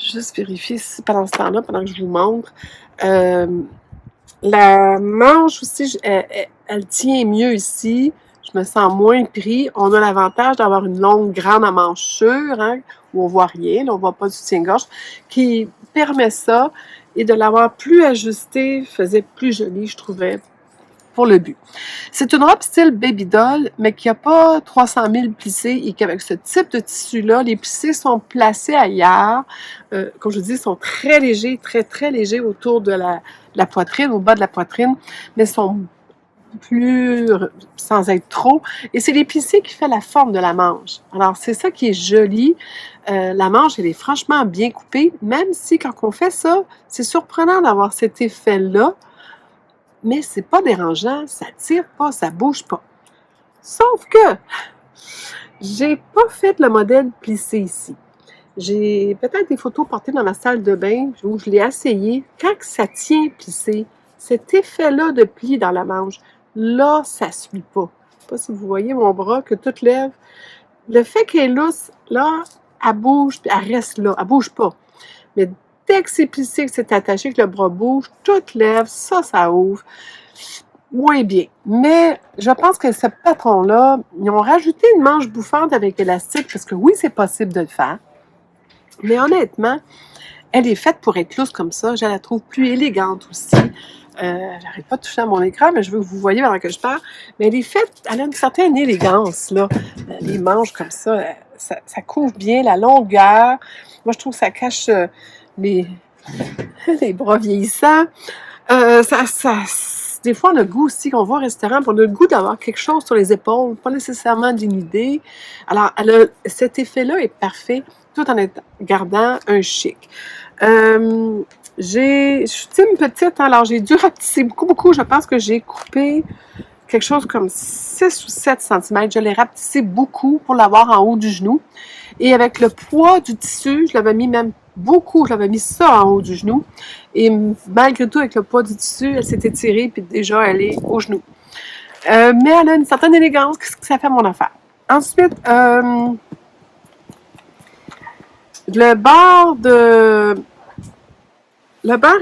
Juste vérifier si pendant ce temps-là, pendant que je vous montre. La manche aussi, elle tient mieux ici. Je me sens moins pris. On a l'avantage d'avoir une longue, grande emmanchure, hein, où on voit rien, on voit pas du soutien-gorge, qui permet ça. Et de l'avoir plus ajusté faisait plus joli, je trouvais, pour le but. C'est une robe style baby doll, mais qui n'a pas 300 000 plissés et qu'avec ce type de tissu-là, les plissés sont placés ailleurs. Comme je vous dis, ils sont très légers, très légers autour de la poitrine, au bas de la poitrine, mais sont plus, sans être trop. Et c'est les plissés qui fait la forme de la manche. Alors, c'est ça qui est joli. La manche, elle est franchement bien coupée, même si quand on fait ça, c'est surprenant d'avoir cet effet-là, mais c'est pas dérangeant, ça tire pas, ça bouge pas. Sauf que, j'ai pas fait le modèle plissé ici. J'ai peut-être des photos portées dans ma salle de bain où je l'ai essayé. Quand ça tient plissé, cet effet-là de pli dans la manche, là, ça ne suit pas. Je ne sais pas si vous voyez mon bras que tout lève. Le fait qu'elle est lousse, là, elle bouge, puis elle reste là. Elle ne bouge pas. Mais dès que c'est plissé, que c'est attaché, que le bras bouge, tout lève, ça ouvre. Moins bien. Mais je pense que ce patron-là, ils ont rajouté une manche bouffante avec élastique, parce que oui, c'est possible de le faire. Mais honnêtement, elle est faite pour être lousse comme ça. Je la trouve plus élégante aussi. J'arrête pas de toucher à mon écran, mais je veux que vous voyez pendant que je parle. Mais elle est faite, elle a une certaine élégance, là. Les manches comme ça, ça couvre bien la longueur. Moi, je trouve que ça cache les, les bras vieillissants. Des fois, on a le goût aussi, qu'on va au restaurant, puis on a le goût d'avoir quelque chose sur les épaules, pas nécessairement d'une idée. Alors, cet effet-là est parfait, tout en gardant un chic. Je suis team petite, hein, alors j'ai dû rapetisser beaucoup. Je pense que j'ai coupé quelque chose comme 6 ou 7 cm. Je l'ai rapetissé beaucoup pour l'avoir en haut du genou. Et avec le poids du tissu, je l'avais mis même beaucoup, je l'avais mis ça en haut du genou. Et malgré tout, avec le poids du tissu, elle s'est étirée, puis déjà, elle est au genou. Mais elle a une certaine élégance, qu'est-ce que ça fait mon affaire. Ensuite, le bord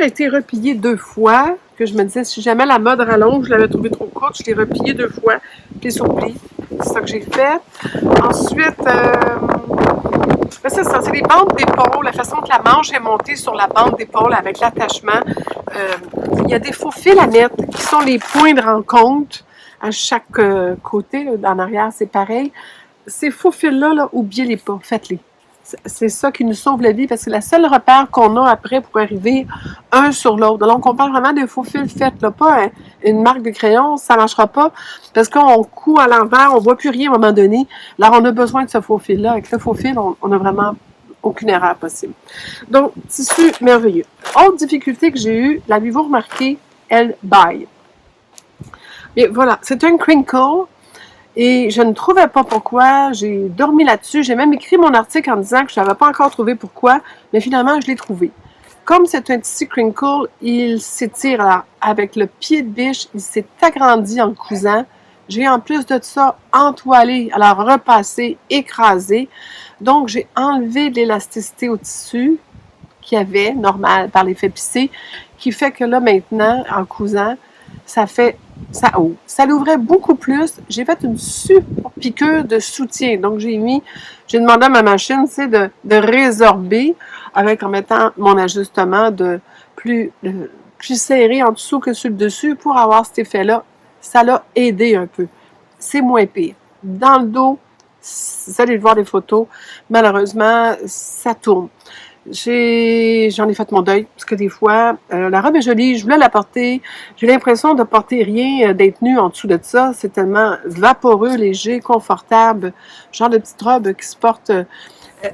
a été replié 2 fois, que je me disais, si jamais la mode rallonge, je l'avais trouvé trop courte, je l'ai replié 2 fois, je l'ai surplié. C'est ça que j'ai fait. Ensuite, c'est ça, c'est les bandes d'épaule, la façon que la manche est montée sur la bande d'épaule avec l'attachement. Il y a des faux fils à mettre qui sont les points de rencontre à chaque côté. Là, en arrière, c'est pareil. Ces faux fils-là, là, oubliez-les pas, faites-les. C'est ça qui nous sauve la vie parce que c'est la seule repère qu'on a après pour arriver un sur l'autre. Donc, on parle vraiment de faux fils faits, là, pas une marque de crayon, ça ne marchera pas parce qu'on coud à l'envers, on ne voit plus rien à un moment donné. Alors, on a besoin de ce faux fil-là. Avec le faux fil, on n'a vraiment aucune erreur possible. Donc, tissu merveilleux. Autre difficulté que j'ai eue, l'avez-vous remarqué? Elle baille. Et voilà, c'est un crinkle. Et je ne trouvais pas pourquoi. J'ai dormi là-dessus. J'ai même écrit mon article en disant que je n'avais pas encore trouvé pourquoi, mais finalement, je l'ai trouvé. Comme c'est un tissu crinkle, il s'étire. Alors, avec le pied de biche, il s'est agrandi en cousant. J'ai en plus de ça entoilé, alors repassé, écrasé. Donc, j'ai enlevé l'élasticité au tissu qu'il y avait, normal, par l'effet pissé, qui fait que là, maintenant, en cousant, ça ouvre. Ça l'ouvrait beaucoup plus. J'ai fait une super piqûre de soutien. Donc, j'ai demandé à ma machine, tu sais, de résorber en mettant mon ajustement plus serré en dessous que sur le dessus pour avoir cet effet-là. Ça l'a aidé un peu. C'est moins pire. Dans le dos, vous allez voir les photos, malheureusement, ça tourne. J'en ai fait mon deuil, parce que des fois, la robe est jolie, je voulais la porter, j'ai l'impression de porter rien, d'être nue en dessous de ça, c'est tellement vaporeux, léger, confortable, genre de petite robe qui se porte,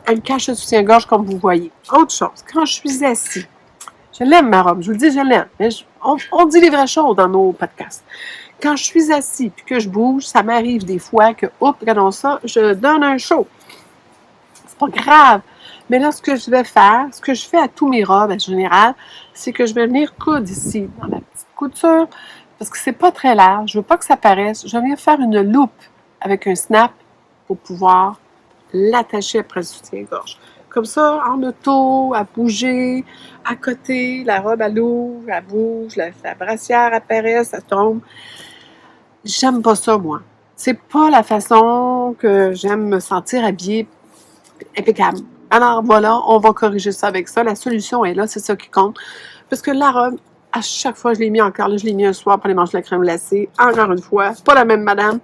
elle cache le soutien-gorge comme vous voyez. Autre chose, quand je suis assise, je l'aime ma robe, je vous le dis, je l'aime, mais on dit les vraies choses dans nos podcasts. Quand je suis assise puis que je bouge, ça m'arrive des fois que, regardons ça, je donne un show. C'est pas grave. Mais là, ce que je vais faire, ce que je fais à tous mes robes en général, c'est que je vais venir coudre ici, dans la petite couture, parce que c'est pas très large, je veux pas que ça paraisse. Je vais venir faire une loupe avec un snap pour pouvoir l'attacher après le soutien-gorge. Comme ça, en auto, à bouger, à côté, la robe, elle ouvre, elle bouge, la brassière apparaît, ça tombe. J'aime pas ça, moi. C'est pas la façon que j'aime me sentir habillée impeccable. Alors voilà, on va corriger ça avec ça. La solution est là, c'est ça qui compte. Parce que la robe, à chaque fois, je l'ai mis encore, là, je l'ai mis un soir pour aller manger la crème glacée. Encore une fois, pas la même madame.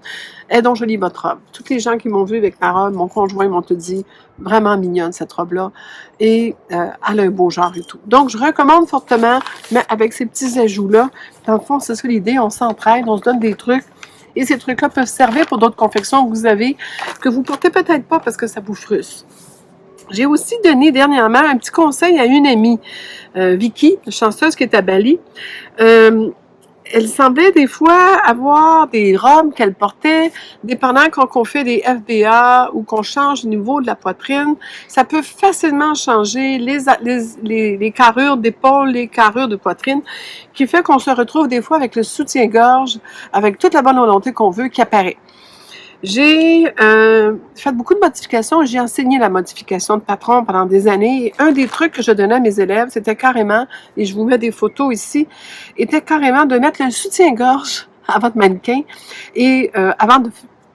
Et donc, je lis votre robe. Toutes les gens qui m'ont vu avec ma robe, mon conjoint m'ont tout dit, vraiment mignonne cette robe-là. Et elle a un beau genre et tout. Donc, je recommande fortement, mais avec ces petits ajouts-là, dans le fond, c'est ça l'idée, on s'entraide, on se donne des trucs. Et ces trucs-là peuvent servir pour d'autres confections que vous avez, que vous portez peut-être pas parce que ça vous frustre. J'ai aussi donné dernièrement un petit conseil à une amie, Vicky, chanceuse qui est à Bali. Elle semblait des fois avoir des robes qu'elle portait, dépendant quand on fait des FBA ou qu'on change le niveau de la poitrine, ça peut facilement changer les carrures d'épaule, les carrures de poitrine, qui fait qu'on se retrouve des fois avec le soutien-gorge, avec toute la bonne volonté qu'on veut qui apparaît. J'ai fait beaucoup de modifications. J'ai enseigné la modification de patron pendant des années. Et un des trucs que je donnais à mes élèves, c'était carrément, et je vous mets des photos ici, était carrément de mettre le soutien-gorge à votre mannequin et avant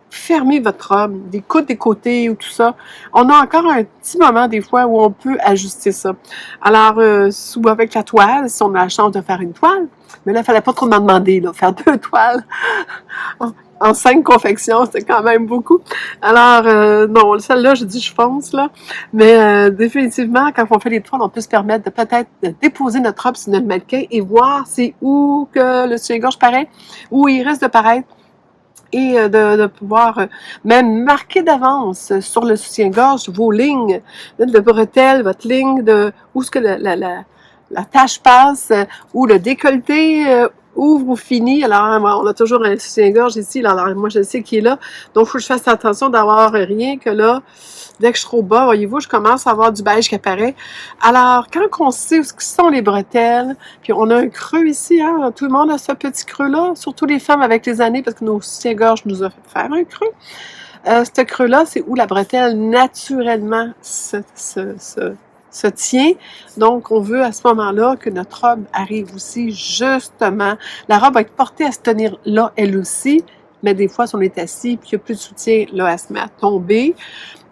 fermez votre robe, des coudes des côtés ou tout ça. On a encore un petit moment des fois où on peut ajuster ça. Alors, avec la toile, si on a la chance de faire une toile, mais là, il ne fallait pas trop m'en demander, là, faire 2 toiles en 5 confections, c'était quand même beaucoup. Alors, non, celle-là, je dis je fonce, là. Mais définitivement, quand on fait les toiles, on peut se permettre de peut-être de déposer notre robe sur notre mannequin et voir c'est où que le soutien-gorge paraît, où il risque de paraître et de pouvoir même marquer d'avance sur le soutien-gorge vos lignes de bretelles, votre ligne de où est-ce que la tache passe, où le décolleté ouvre ou finit. Alors, on a toujours un soutien-gorge ici, là, alors moi je sais qu'il est là, donc il faut que je fasse attention d'avoir rien que là, dès que je suis trop bas, voyez-vous, je commence à avoir du beige qui apparaît. Alors, quand on sait où sont les bretelles, puis on a un creux ici, hein, tout le monde a ce petit creux-là, surtout les femmes avec les années, parce que nos soutiens-gorge nous ont fait faire un creux. Ce creux-là, c'est où la bretelle naturellement se tient. Donc, on veut à ce moment-là que notre robe arrive aussi justement. La robe va être portée à se tenir là, elle aussi, mais des fois, si on est assis puis il n'y a plus de soutien, là, elle se met à tomber.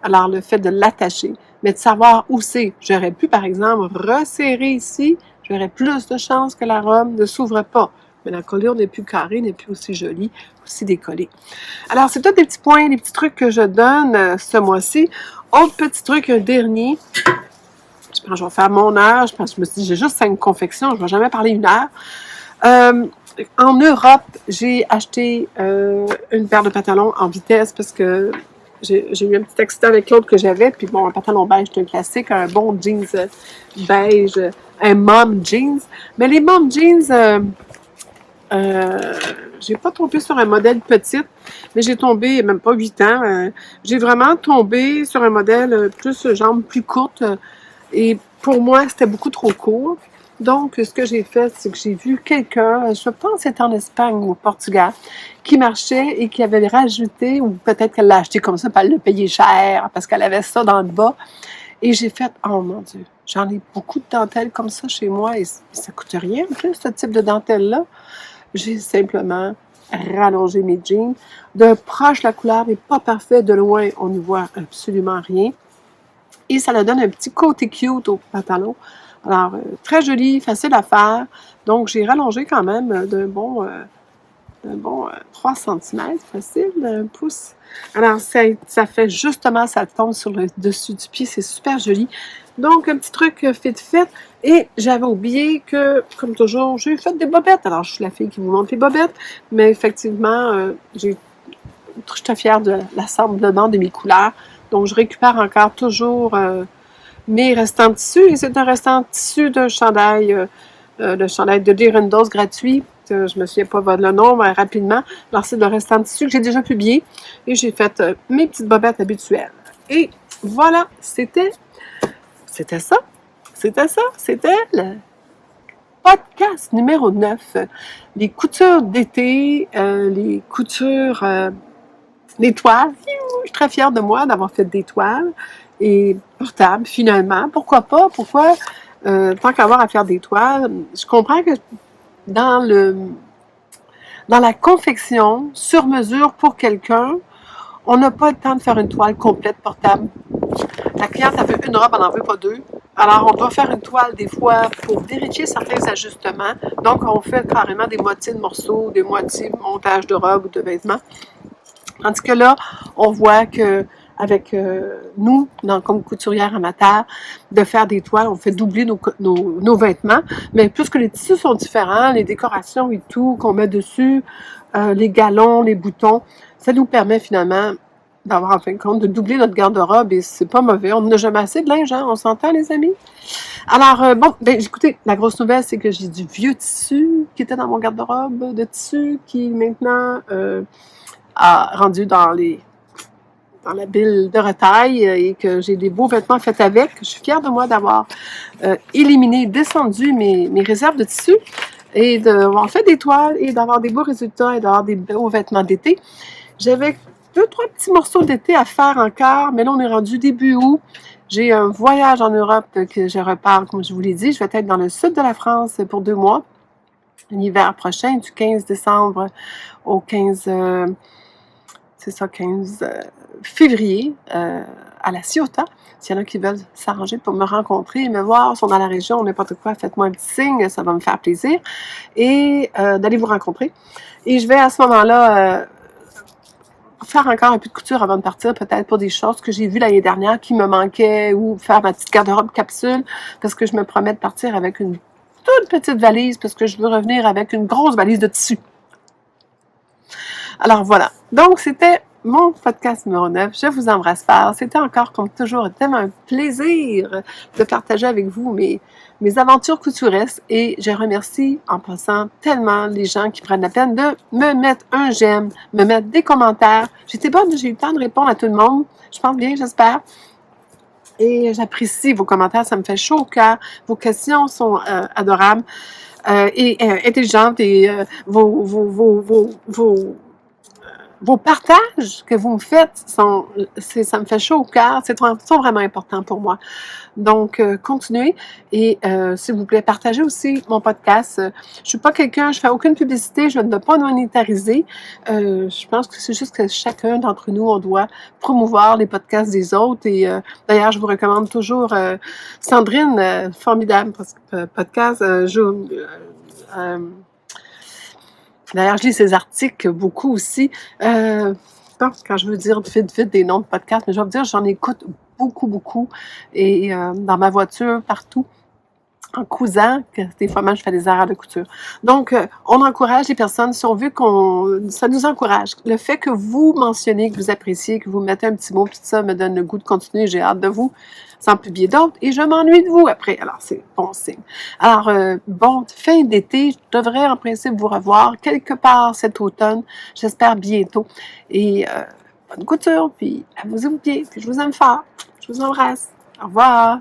Alors, le fait de l'attacher, mais de savoir où c'est. J'aurais pu, par exemple, resserrer ici, j'aurais plus de chances que la robe ne s'ouvre pas. Mais la colure n'est plus carrée, n'est plus aussi jolie, aussi décollée. Alors, c'est tous des petits points, des petits trucs que je donne ce mois-ci. Autre petit truc, un dernier. Je pense que je vais faire mon heure. Je me suis dit, j'ai juste 5 confections, je ne vais jamais parler 1 heure. En Europe, j'ai acheté une paire de pantalons en vitesse parce que j'ai eu un petit accident avec l'autre que j'avais. Puis bon, un pantalon beige, c'est un classique, un bon jeans beige, un mom jeans. Mais les mom jeans, j'ai pas tombé sur un modèle petite, mais j'ai tombé, il n'y a même pas 8 ans, j'ai vraiment tombé sur un modèle plus jambes plus courtes. Et pour moi, c'était beaucoup trop court. Donc, ce que j'ai fait, c'est que j'ai vu quelqu'un, je pense que c'était en Espagne ou au Portugal, qui marchait et qui avait rajouté, ou peut-être qu'elle l'a acheté comme ça, puis elle l'a payé cher parce qu'elle avait ça dans le bas. Et j'ai fait, oh mon Dieu, j'en ai beaucoup de dentelles comme ça chez moi et ça coûte rien en plus, ce type de dentelle-là. J'ai simplement rallongé mes jeans. De proche, la couleur n'est pas parfaite. De loin, on ne voit absolument rien. Et ça leur donne un petit côté cute au pantalon. Alors, très joli, facile à faire. Donc, j'ai rallongé quand même d'un bon 3 cm, facile, un pouce. Alors, ça fait justement, ça tombe sur le dessus du pied. C'est super joli. Donc, un petit truc fait. Et j'avais oublié que, comme toujours, j'ai fait des bobettes. Alors, je suis la fille qui vous montre les bobettes. Mais effectivement, je suis fière de l'assemblement de mes couleurs. Donc, je récupère encore toujours mes restants de tissu. Et c'est un restant de tissu d'un chandail, le chandail de Lirendos gratuit. Je ne me souviens pas le nom, mais rapidement. Alors, c'est le restant de tissu que j'ai déjà publié. Et j'ai fait mes petites bobettes habituelles. Et voilà, c'était ça. C'était le podcast numéro 9. Les coutures d'été, les coutures, les toiles. Je suis très fière de moi d'avoir fait des toiles et portables finalement. Pourquoi pas? Pourquoi? Tant qu'avoir à faire des toiles, je comprends que dans la confection sur mesure pour quelqu'un, on n'a pas le temps de faire une toile complète portable. La cliente, elle veut une robe, elle n'en veut pas 2. Alors, on doit faire une toile des fois pour vérifier certains ajustements. Donc, on fait carrément des moitiés de morceaux, des moitiés de montage de robe ou de vêtements. Tandis que là, on voit que avec nous, comme couturière amateur, de faire des toiles, on fait doubler nos vêtements. Mais puisque les tissus sont différents, les décorations et tout qu'on met dessus, les galons, les boutons, ça nous permet finalement d'avoir en fin de compte de doubler notre garde-robe et c'est pas mauvais. On n'a jamais assez de linge, hein? On s'entend les amis? Alors, écoutez, la grosse nouvelle, c'est que j'ai du vieux tissu qui était dans mon garde-robe, de tissu qui maintenant a rendu dans la bille de retaille et que j'ai des beaux vêtements faits avec. Je suis fière de moi d'avoir éliminé, descendu mes réserves de tissu et d'avoir fait des toiles et d'avoir des beaux résultats et d'avoir des beaux vêtements d'été. J'avais 2-3 petits morceaux d'été à faire encore, mais là, on est rendu début août. J'ai un voyage en Europe que je repars, comme je vous l'ai dit. Je vais être dans le sud de la France pour 2 mois, l'hiver prochain, du 15 décembre au 15 c'est ça, 15 février, à la Ciotat. S'il y en a qui veulent s'arranger pour me rencontrer et me voir, sont dans la région, n'importe quoi, faites-moi un petit signe, ça va me faire plaisir. Et d'aller vous rencontrer. Et je vais à ce moment-là faire encore un peu de couture avant de partir, peut-être pour des choses que j'ai vues l'année dernière qui me manquaient, ou faire ma petite garde-robe capsule, parce que je me promets de partir avec une toute petite valise, parce que je veux revenir avec une grosse valise de tissu. Alors voilà. Donc, c'était mon podcast numéro 9. Je vous embrasse fort. C'était encore, comme toujours, tellement un plaisir de partager avec vous mes aventures couturesques. Et je remercie en passant tellement les gens qui prennent la peine de me mettre un j'aime, me mettre des commentaires. J'ai eu le temps de répondre à tout le monde. Je pense bien, j'espère. Et j'apprécie vos commentaires, ça me fait chaud au cœur. Vos questions sont adorables et intelligentes et vos partages que vous me faites, ça me fait chaud au cœur, sont vraiment importants pour moi. Donc, continuez et s'il vous plaît, partagez aussi mon podcast. Je suis pas quelqu'un, je fais aucune publicité, je ne dois pas monétariser. Je pense que c'est juste que chacun d'entre nous, on doit promouvoir les podcasts des autres. Et d'ailleurs, je vous recommande toujours Sandrine, formidable podcast. D'ailleurs, je lis ses articles beaucoup aussi. Bon, quand je veux dire vite des noms de podcasts, mais je vais vous dire, j'en écoute beaucoup. Et dans ma voiture, partout, en cousant, que des fois même je fais des erreurs de couture. Donc, on encourage les personnes, si on veut ça nous encourage. Le fait que vous mentionnez, que vous appréciez, que vous mettez un petit mot, tout ça me donne le goût de continuer, j'ai hâte de vous en publier d'autres, et je m'ennuie de vous après. Alors, c'est bon signe. Alors, fin d'été, je devrais en principe vous revoir quelque part cet automne, j'espère bientôt. Et bonne couture, puis amusez-vous bien, puis je vous aime fort. Je vous embrasse. Au revoir.